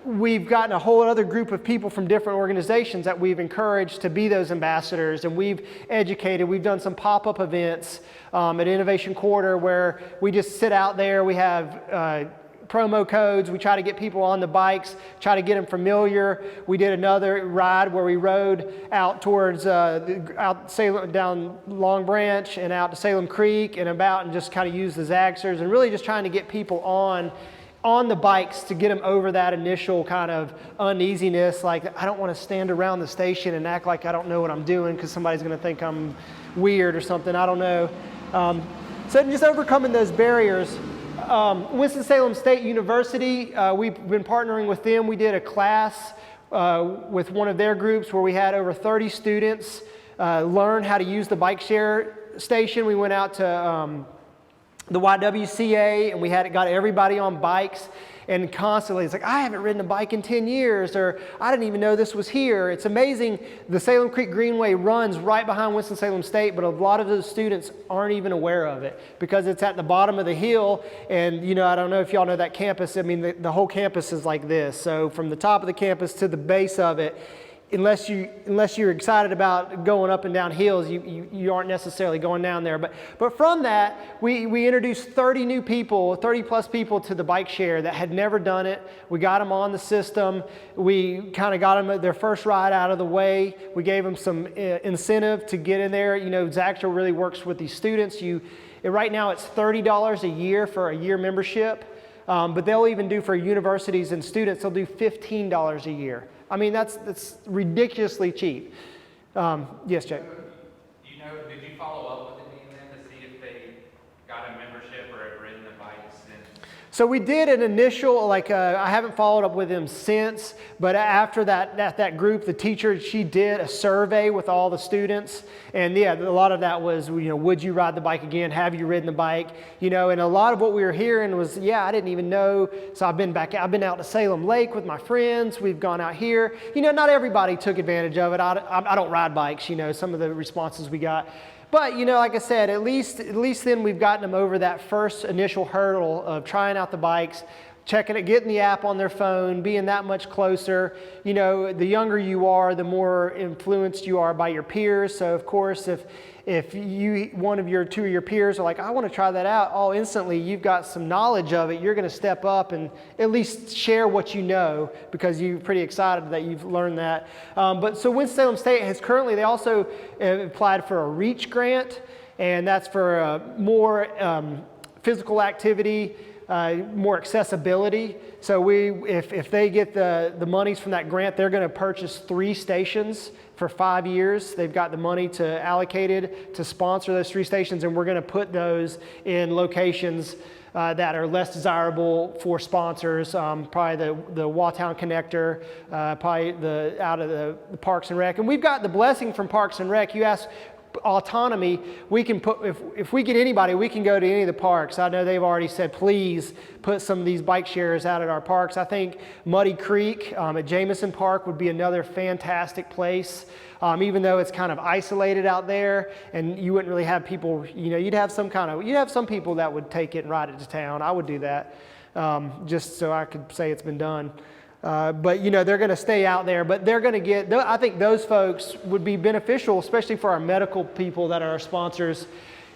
we've gotten a whole other group of people from different organizations that we've encouraged to be those ambassadors, and we've educated. We've done some pop-up events at Innovation Quarter where we just sit out there. We have promo codes. We try to get people on the bikes, try to get them familiar. We did another ride where we rode out towards out Salem, down Long Branch and out to Salem Creek and just kind of use the Zagsters, and really just trying to get people on the bikes to get them over that initial kind of uneasiness, like I don't want to stand around the station and act like I don't know what I'm doing because somebody's going to think I'm weird or something, I don't know. So just overcoming those barriers. Winston-Salem State University, we've been partnering with them. We did a class with one of their groups where we had over 30 students learn how to use the bike share station. We went out to the YWCA, and we got everybody on bikes, and constantly it's like, I haven't ridden a bike in 10 years, or I didn't even know this was here. It's amazing. The Salem Creek Greenway runs right behind Winston-Salem State, but a lot of those students aren't even aware of it because it's at the bottom of the hill. And I don't know if y'all know that campus. I mean, the whole campus is like this. So from the top of the campus to the base of it, unless you're excited about going up and down hills, you aren't necessarily going down there. But from that, we introduced 30 plus people to the bike share that had never done it. We got them on the system. We kind of got them their first ride out of the way. We gave them some incentive to get in there. Zagster really works with these students. Right now it's $30 a year for a year membership, but they'll even do for universities and students, they'll do $15 a year. I mean, that's ridiculously cheap. Yes, Jake? Did you follow up with any of them to see if they got a membership or have ridden the bikes? So we did an initial, I haven't followed up with him since, but after that group, the teacher, she did a survey with all the students. And yeah, a lot of that was, would you ride the bike again? Have you ridden the bike? And a lot of what we were hearing was, yeah, I didn't even know. So I've been out to Salem Lake with my friends. We've gone out here. Not everybody took advantage of it. I don't ride bikes, some of the responses we got. But, like I said, at least then we've gotten them over that first initial hurdle of trying out the bikes, checking it, getting the app on their phone, being that much closer. The younger you are, the more influenced you are by your peers. So, of course, if one of your two of your peers are like, I want to try that out, instantly you've got some knowledge of it. You're going to step up and at least share what you know because you're pretty excited that you've learned that. But so Winston-Salem State has currently, they also applied for a REACH grant, and that's for more physical activity, more accessibility. So if they get the monies from that grant, they're going to purchase 3 stations for 5 years. They've got the money allocated to sponsor those 3 stations, and we're going to put those in locations that are less desirable for sponsors. Probably the Wautown Connector, probably out of the Parks and Rec. And we've got the blessing from Parks and Rec. You ask autonomy, we can put, if we get anybody, we can go to any of the parks. I know they've already said, please put some of these bike shares out at our parks. I think Muddy Creek at Jameson Park would be another fantastic place. Even though it's kind of isolated out there and you wouldn't really have people, you'd have some people that would take it and ride it to town. I would do that just so I could say it's been done. But they're going to stay out there, but they're going to get, I think those folks would be beneficial, especially for our medical people that are our sponsors,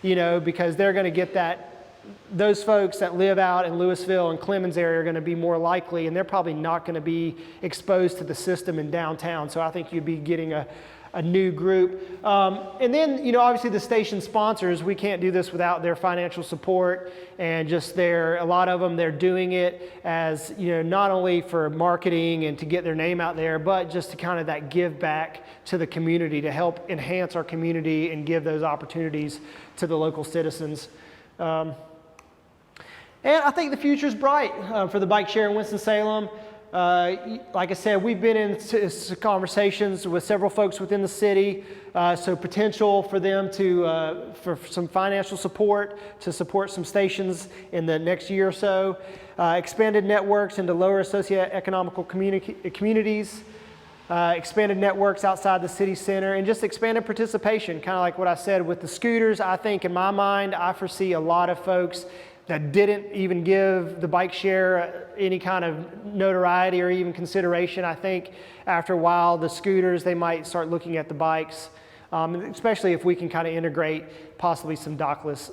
because they're going to get those folks that live out in Louisville and Clemens area are going to be more likely, and they're probably not going to be exposed to the system in downtown. So I think you'd be getting a new group. And then, obviously the station sponsors, we can't do this without their financial support and just a lot of them, they're doing it as, not only for marketing and to get their name out there, but just to kind of that give back to the community to help enhance our community and give those opportunities to the local citizens. And I think the future is bright for the bike share in Winston-Salem. Like I said, we've been in conversations with several folks within the city, so potential for them for some financial support to support some stations in the next year or so, expanded networks into lower socioeconomical communities, expanded networks outside the city center, and just expanded participation, kind of like what I said with the scooters. I think in my mind, I foresee a lot of folks that didn't even give the bike share any kind of notoriety or even consideration. I think after a while, the scooters, they might start looking at the bikes, especially if we can kind of integrate possibly some dockless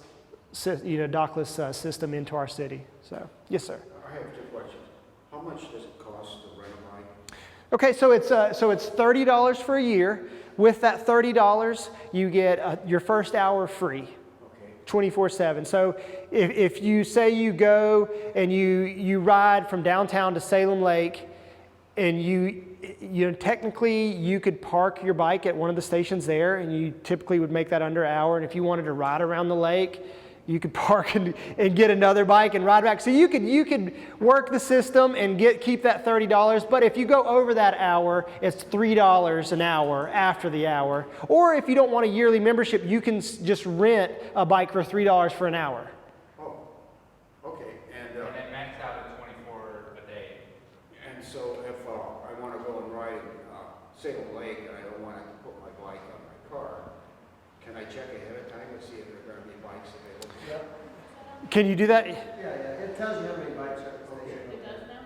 system into our city. So, yes, sir. I have 2 questions. How much does it cost to rent a bike? Okay, so it's $30 for a year. With that $30, you get your first hour free. 24/7. So if you say you go and you ride from downtown to Salem Lake, and technically you could park your bike at one of the stations there, and you typically would make that under an hour. And if you wanted to ride around the lake, you could park and get another bike and ride back. So you could work the system and keep that $30. But if you go over that hour, it's $3 an hour after the hour. Or if you don't want a yearly membership, you can just rent a bike for $3 for an hour. Oh, okay. And it max out at 24 a day. and so if I want to go and ride Salem Lake and I don't want to put my bike on my car, can I check ahead of time to see if there are going to be bikes available? Yep. Can you do that? Yeah, it tells you how many bikes are at the station. It does now?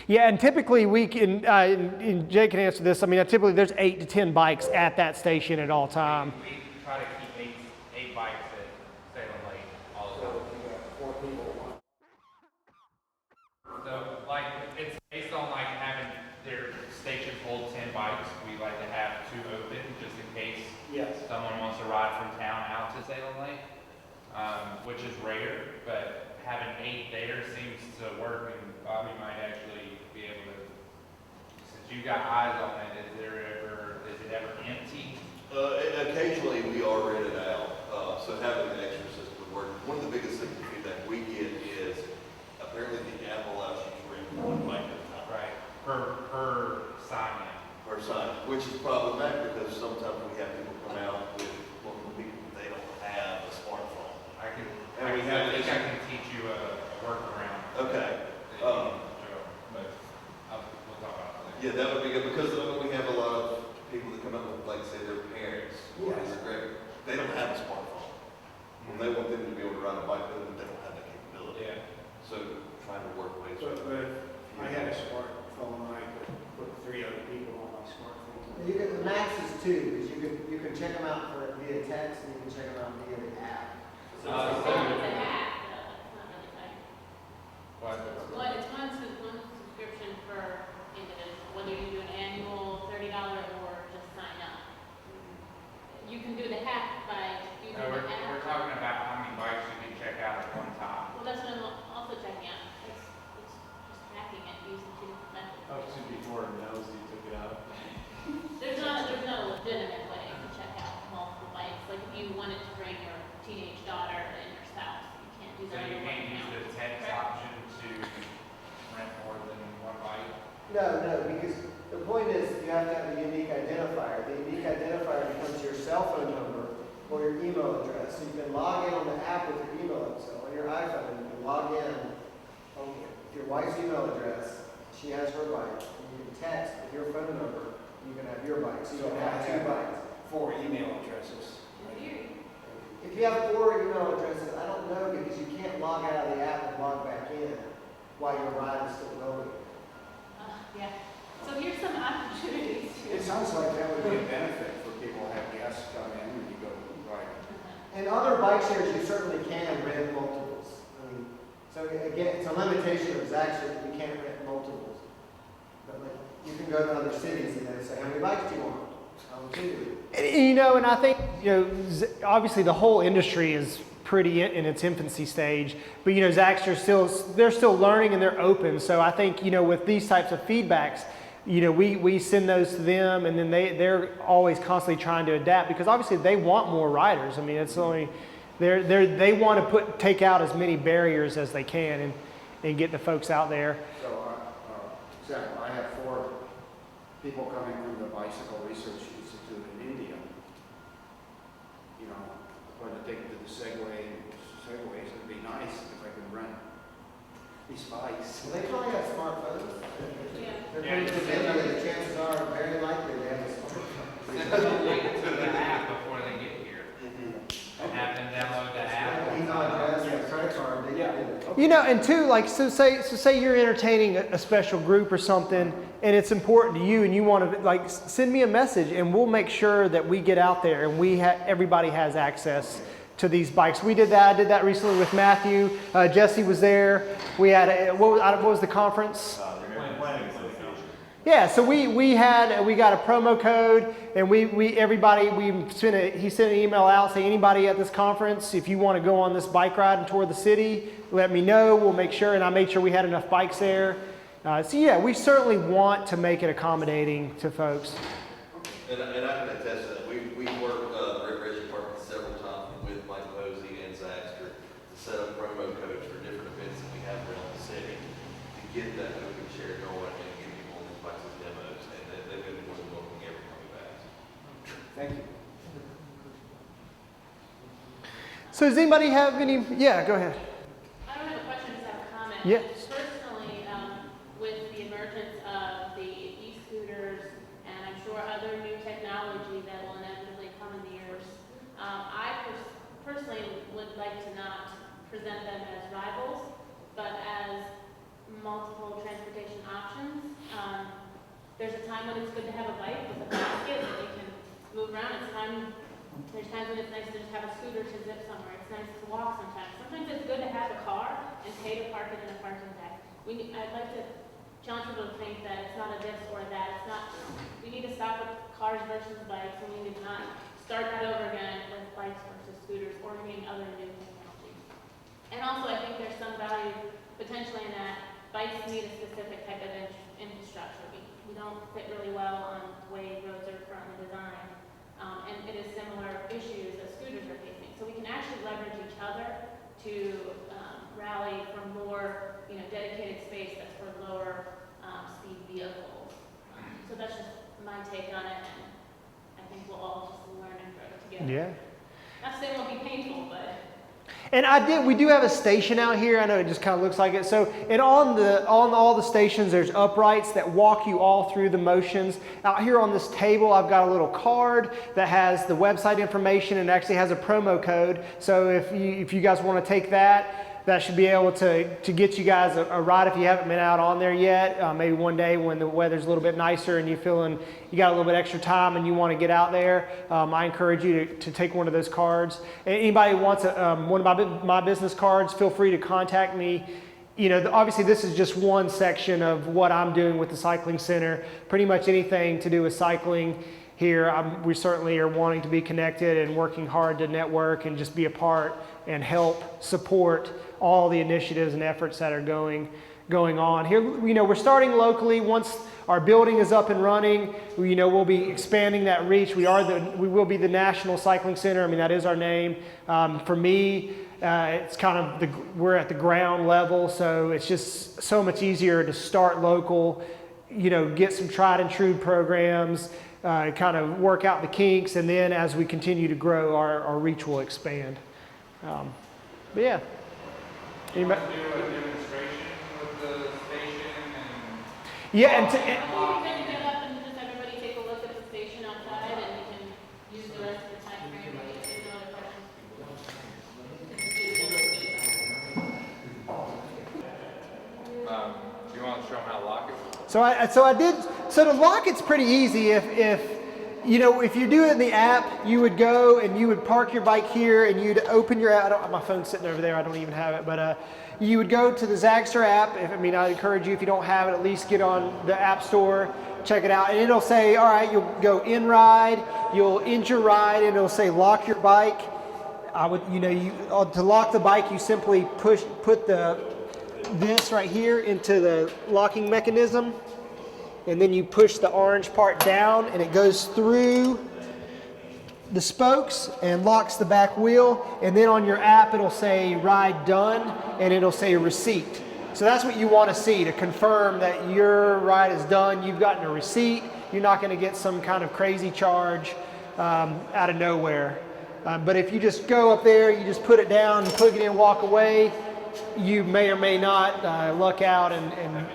Yeah, and typically we can, and Jay can answer this, typically there's 8 to 10 bikes at that station at all time. We try to keep eight bikes at Salem Lake all the So time. if you got 4 people, So it's based on having their station hold 10 bikes. We like to have 2 open just in case someone wants to ride from town out to Salem Lake, which is rare, but having 8 there seems to work, and Bobby might actually be able to, since you got eyes on it, is it ever empty? Occasionally we are rented out, so having an extra system would work. One of the biggest things feedback we get is Yeah, that would be good, because we have a lot of people that come up with, like, say, their parents, or their grand, they don't have a smartphone. And they want them to be able to ride a bike, but they don't have that capability. Yeah. So trying to work ways. But if I had a smartphone, I could put 3 other people on my smartphone. You can, the max is 2, because you can check them out via text, and you can check them out via the app. It's an app, though, it's not really like. It's one subscription per individual, whether you do an annual $30 or just sign up. You can do the hack by using No, the we're app. talking about how many bikes you can check out at one time. Well, that's what I'm also checking out. It's just hacking it using 2 different methods. Up to before Nosy took it out. There's not a legitimate way to check out multiple bikes. Like if you wanted to bring your teenage daughter and your spouse, you can't do So that. you on can't one use account. the text option to rent more than one bike? No, because the point is you have to have a unique identifier. The unique identifier becomes your cell phone number or your email address. So you can log in on the app with your email. So on your iPhone, you can log in on your wife's email address. She has her bike. And you can text with your phone number. You can have your bike. So you can have 2 bikes. 4 email addresses. If you have 4 email addresses, I don't know because you can't log out of the app and log back in while your ride is still going. Yeah. So here's some opportunities It to. sounds like that would be a benefit for people to have guests come in when you go ride. And other bike shares, you certainly can rent multiples. I mean, so again, it's a limitation of Zaxter that you can't rent multiples. But like, you can go to other cities and they say, how many bikes do you want? How many do you? And I think, obviously the whole industry is pretty in its infancy stage, but Zaxter they're still learning and they're open. So I think, with these types of feedbacks, we send those to them, and then they're always constantly trying to adapt because obviously they want more riders. I mean, it's only they want to take out as many barriers as they can and get the folks out there. So, example, I have 4 people coming from the Bicycle Research Institute in India. Going to take them to the Segways, it'd be nice if I could rent these bikes. Well, they probably have smartphones. Yeah. They're pretty familiar. The chances are very likely they have a smartphone. Send them a link to the app before they get here. And have them download the app. Email address and credit card. They can do it. And too, like, so say you're entertaining a special group or something, and it's important to you, and you want to, like, send me a message, and we'll make sure that we get out there and everybody has access to these bikes. We did that. I did that recently with Matthew. Jesse was there. We had what was the conference? Yeah, so we got a promo code, and he sent an email out saying, anybody at this conference, if you want to go on this bike ride and tour the city, let me know. We'll make sure, and I made sure we had enough bikes there. So yeah, we certainly want to make it accommodating to folks. And I can attest to that. We've worked the recreation department several times with Mike Posey and Zaxter to set up promo codes for different events that we have around the city to get that open share going and get people on these bikes as demos. And they've been more than welcome every time we've asked. Thank you. So does anybody have any? Yeah, go ahead. I don't have a question, just have a comment. Yeah. Personally, with the emergence of the e-scooters and I'm sure other new technology that will inevitably come in the years, I personally would like to not present them as rivals, but as multiple transportation options. There's a time when it's good to have a bike with a basket that you can move around. There's times when it's nice to just have a scooter to zip somewhere. It's nice to walk sometimes. Sometimes it's good to have a car and pay to park it in a parking deck. I'd like to challenge people to think that it's not a this or that. It's not. We need to stop with cars versus bikes, and we need to not start that over again with bikes versus scooters or any other new technology. And also, I think there's some value potentially in that bikes need a specific type of infrastructure. We don't fit really well on the way roads are currently designed. And it is similar issues that scooters are facing. So we can actually leverage each other to rally for more, dedicated space that's for lower speed vehicles. So that's just my take on it, and I think we'll all just learn and grow together. Yeah. Not to say it won't be painful, but And we do have a station out here. I know it just kind of looks like it. So, and on all the stations, there's uprights that walk you all through the motions. Out here on this table, I've got a little card that has the website information and actually has a promo code. So if you guys want to take that, that should be able to get you guys a ride if you haven't been out on there yet. Maybe one day when the weather's a little bit nicer and you got a little bit extra time and you want to get out there. I encourage you to take one of those cards. And anybody who wants one of my business cards, feel free to contact me. You know, obviously this is just one section of what I'm doing with the cycling center. Pretty much anything to do with cycling here, we certainly are wanting to be connected and working hard to network and just be a part and help support all the initiatives and efforts that are going on here. You know, we're starting locally. Once our building is up and running, you know, we'll be expanding that reach. We will be the National Cycling Center. I mean, that is our name. For me, it's kind of we're at the ground level, so it's just so much easier to start local. You know, get some tried and true programs. Kind of work out the kinks, and then as we continue to grow, our reach will expand. But yeah. Anybody? Do a demonstration with the station and. Yeah, Can you get up and just everybody take a look at the station outside, and we can use the rest of the time frame to get to know the questions? Do you want to show them how to lock it? So the lock, it's pretty easy. If you do it in the app, you would go and you would park your bike here and you'd open your app. My phone's sitting over there. I don't even have it, but you would go to the Zagster app. I encourage you, if you don't have it, at least get on the app store, check it out, and it'll say, all right, you'll go in ride, you'll end your ride, and it'll say lock your bike. To lock the bike, you simply put this right here into the locking mechanism, and then you push the orange part down and it goes through the spokes and locks the back wheel, and then on your app it'll say ride done and it'll say receipt. So that's what you want to see to confirm that your ride is done. You've gotten a receipt. You're not going to get some kind of crazy charge out of nowhere. But if you just go up there, you just put it down, plug it in, walk away, you may or may not luck out and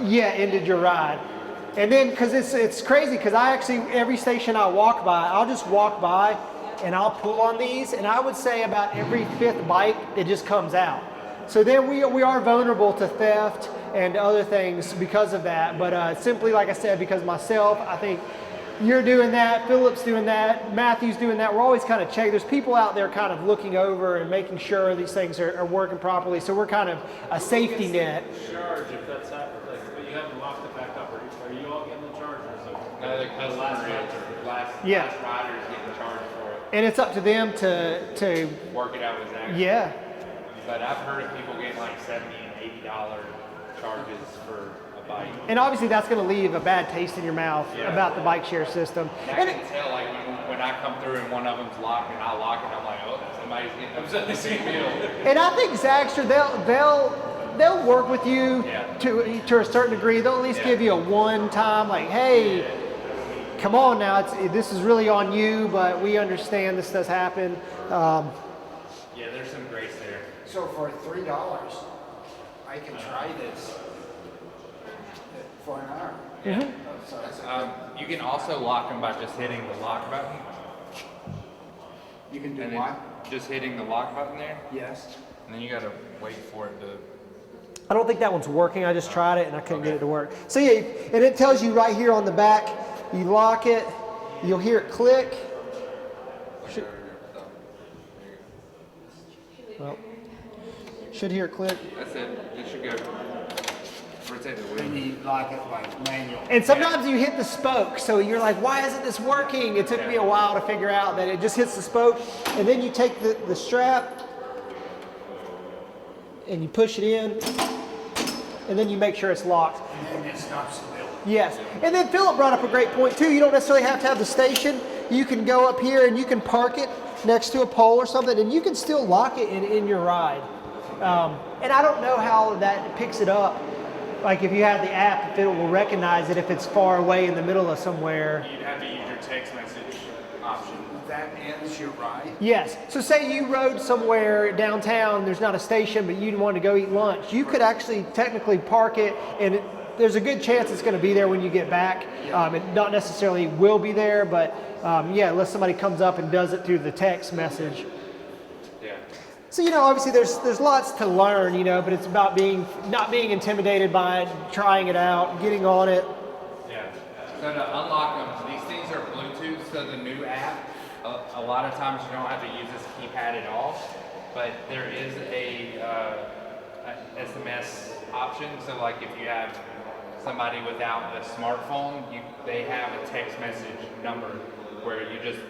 ended your ride. And then, because it's crazy, because I actually, every station I walk by, I'll just walk by and I'll pull on these, and I would say about every fifth bike, it just comes out. So then we are vulnerable to theft and other things because of that. But simply, like I said, because myself, I think you're doing that, Philip's doing that, Matthew's doing that. We're always kind of checking. There's people out there kind of looking over and making sure these things are working properly. So we're kind of a safety net. Charge if that's happened, but you haven't locked it back up. Are you all getting the charge, or is it? No, the customer last rider is getting charged for it. And it's up to them to Work it out with Zach. yeah. But I've heard of people getting like $70 and $80 charges for a bike. And obviously that's going to leave a bad taste in your mouth about the bike share system. I can tell, like, when I come through and one of them's locked and I lock it, I'm like, oh, somebody's getting upset the same deal. And I think Zagster, they'll work with you to a certain degree. They'll at least give you a one-time, like, hey, come on now, this is really on you, but we understand this does happen. There's some grace there. So for $3, I can try this for an hour. Yeah. So that's You can also lock them by just hitting the lock button. you can do And what? then just hitting the lock button there, Yes. and then you gotta wait for it to. I don't think that one's working. I just tried it and I couldn't get it to work. So yeah, and it tells you right here on the back, you lock it, you'll hear it click. Should hear it click. That's it. It should go. Rotate the Then wheel. you lock it like manual. And sometimes you hit the spoke, so you're like, why isn't this working? It took me a while to figure out that it just hits the spoke, and then you take the strap and you push it in, and then you make sure it's locked. And then it stops the wheel. Yes, and then Philip brought up a great point too. You don't necessarily have to have the station. You can go up here and you can park it next to a pole or something, and you can still lock it in your ride. And I don't know how that picks it up. Like if you have the app, if it will recognize it if it's far away in the middle of somewhere. You'd have to use your text message option. that ends your ride? Yes. So say you rode somewhere downtown, there's not a station, but you want to go eat lunch. You could actually technically park it, and there's a good chance it's going to be there when you get back. It not necessarily will be there, but yeah, unless somebody comes up and does it through the text message. Yeah. So, you know, obviously there's lots to learn, you know, but it's about not being intimidated by it, trying it out, getting on it. Yeah. So to unlock them, these things are Bluetooth, so the new app, a lot of times you don't have to use this keypad at all, but there is a SMS option. So like if you have somebody without a smartphone, they have a text message number where you just,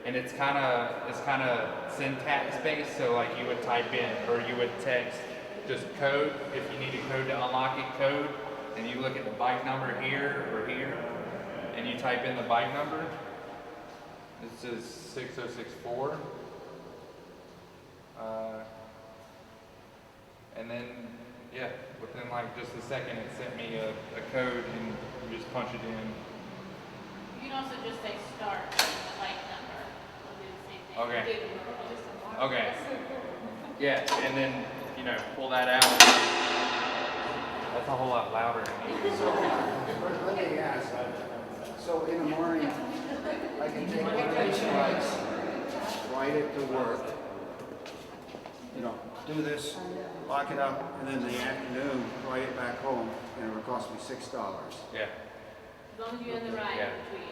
and it's kind of syntax based. So like you would type in, or you would text just code, if you need a code to unlock it, code, and you look at the bike number here or here, and you type in the bike number. This is 6064. And then, yeah, within like just a second, it sent me a code, and you just punch it in. You can also just say start and the bike number. It'll do the same thing. Okay. Do- Okay. Yeah, and then, you know, pull that out. That's a whole lot louder. Let me ask, so in the morning, I can take one of these bikes, ride it to work, you know, do this, lock it up, and then in the afternoon, ride it back home, and it would cost me $6. Yeah. As long as you end the ride Yeah. in between.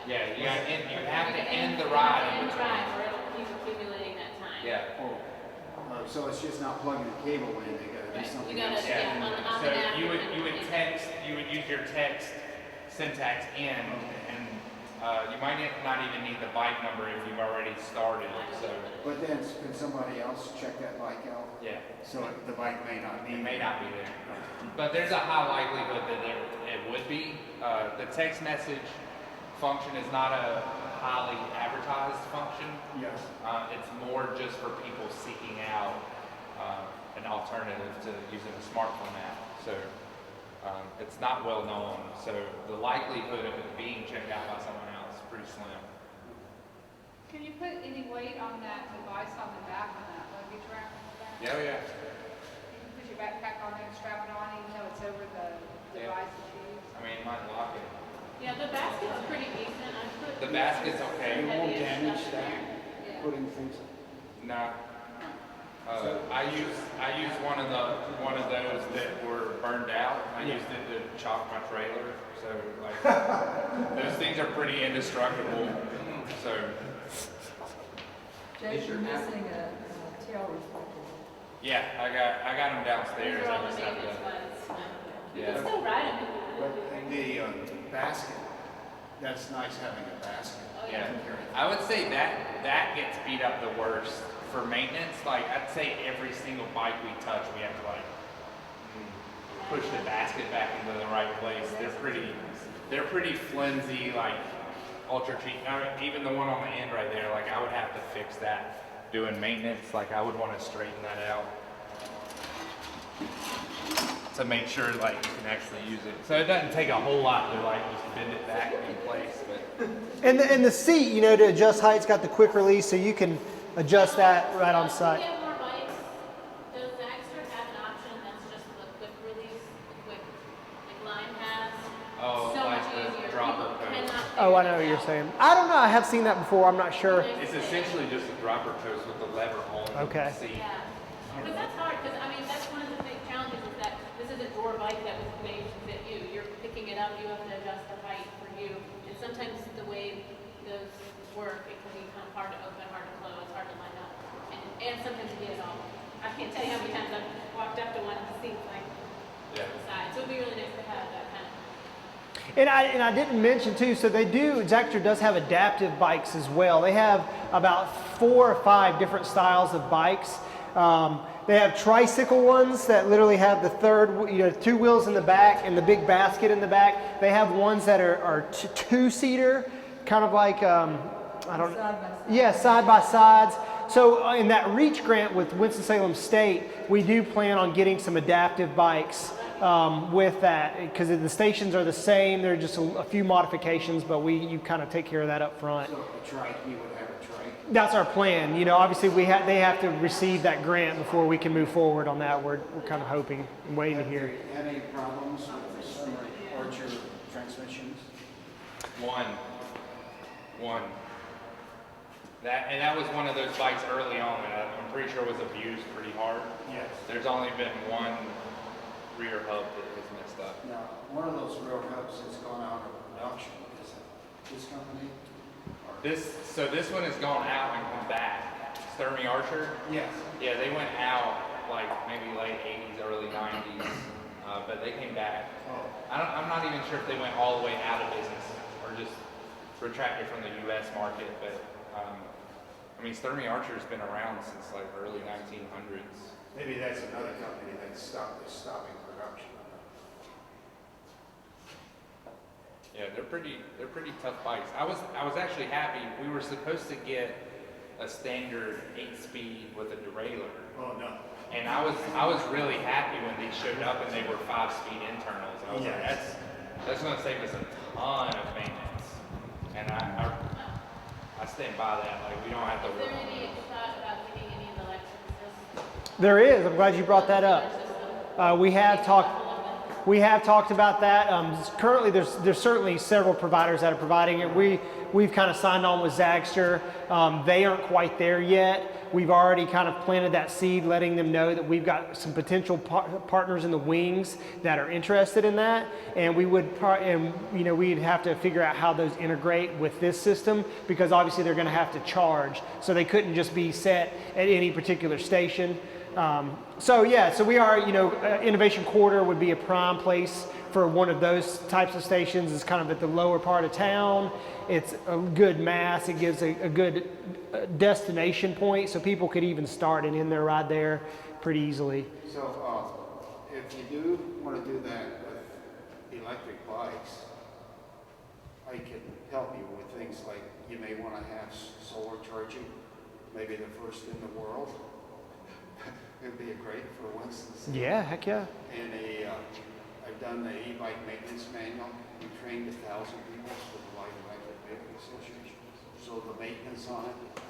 Yeah, you have to end the You ride have to in end the between. ride, or it'll keep accumulating that time. Yeah. So it's just not plugging a cable in, they gotta do Right. something You gotta- else. yeah, on the app, So you would can- text, you would use your text syntax in, and you might not even need the bike number if you've already started. So But then, can somebody else check that bike out? yeah, So the bike may not be. it may not be there, but there's a high likelihood that it would be. The text message function is not a highly advertised function. Yes. It's more just for people seeking out an alternative to using a smartphone app. So it's not well known. So the likelihood of it being checked out by someone else is pretty slim. Can you put any weight on that device on the back on that luggage rack on the back? Yeah, yeah. You can put your backpack on there and strap it on even though it's over the Yeah. device that you use. I mean, it might lock it. Yeah, the basket's pretty decent. I put The basket's It okay. won't heavier damage stuff in that, there. putting things. No. I use one of those that were burned out. I used it to chalk my trailer. So like those things are pretty indestructible. So Jake, you're missing a tail reflector. yeah, I got them downstairs. These are all I the just have maintenance to. ones. You Yeah. can still ride them. But the basket, that's nice having a basket. Oh, Yeah, yeah. I would say that gets beat up the worst for maintenance. Like I'd say every single bike we touch, we have to like push the basket back into the right place. They're pretty flimsy, like ultra cheap. I mean, even the one on the end right there, like I would have to fix that doing maintenance. Like I would want to straighten that out to make sure like you can actually use it. So it doesn't take a whole lot to like just bend it back in place, but. And the seat, you know, to adjust height, it's got the quick release, so you can adjust that right on site. If you have more bikes, does Baxter have an option that's just the quick release, quick, like Lime has? Oh, So like much the easier. dropper People post. cannot Oh, I figure know what this you're out. saying. I don't know. I have seen that before. I'm not sure. It's essentially just a dropper post with the lever on Okay. the seat. Yeah, because that's hard, because I mean, that's one of the big challenges is that this isn't your bike that was made to fit you. You're picking it up, you have to adjust the height for you. And sometimes the way those work, it can be kind of hard to open, hard to close, hard to line up. And sometimes you get it all. I can't tell you how many times I've walked up to one of the seats like Yeah. the side. So it'd be really nice to have that kind of. And I didn't mention too, so Zactor does have adaptive bikes as well. They have about 4 or 5 different styles of bikes. They have tricycle ones that literally have the third, 2 wheels in the back and the big basket in the back. They have ones that are 2-seater, kind of like, I don't know. Side by side. Yeah, side by sides. So in that REACH grant with Winston-Salem State, we do plan on getting some adaptive bikes with that, because the stations are the same. There are just a few modifications, but you kind of take care of that up front. So a trike, you would have a trike. That's our plan. You know, obviously they have to receive that grant before we can move forward on that. We're kind of hoping and waiting to hear. Any problems with the summer orchard transmissions? One. That was one of those bikes early on that I'm pretty sure was abused pretty hard. Yes. There's only been one rear hub that was messed up. Now, one of those real hubs has gone out of production. Is it this company? Or- So this one has gone out and come back. Sturmy Archer. Yes. Yeah, they went out like maybe late 80s, early 90s, but they came back. Oh. I'm not even sure if they went all the way out of business or just retracted from the U.S. market, but I mean, Sturmy Archer's been around since like early 1900s. Maybe that's another company that's stopping production. Yeah, they're pretty tough bikes. I was actually happy. We were supposed to get a standard 8-speed with a derailleur. Oh, no. And I was really happy when these showed up and they were 5-speed internals. I was like, that's going to save us a ton of maintenance. And I stand by that. Like, we don't have to Is there work. any thought about getting any of the electric There is. I'm glad you brought that up. We have talked about that. Currently, there's certainly several providers that are providing it. We've kind of signed on with Zagster. They aren't quite there yet. We've already kind of planted that seed, letting them know that we've got some potential partners in the wings that are interested in that, and we'd have to figure out how those integrate with this system, because obviously they're going to have to charge, so they couldn't just be set at any particular station. So we are, Innovation Quarter would be a prime place for one of those types of stations. It's kind of at the lower part of town. It's a good mass. It gives a good destination point, so people could even start and end their ride there pretty easily. So, if you do want to do that with electric bikes, I can help you with things like you may want to have solar charging, maybe the first in the world. It'd be a great for Winston's. Yeah, heck yeah. And I've done the e-bike maintenance manual. We trained 1,000 people for the Light Electric Vehicle Association. So the maintenance on it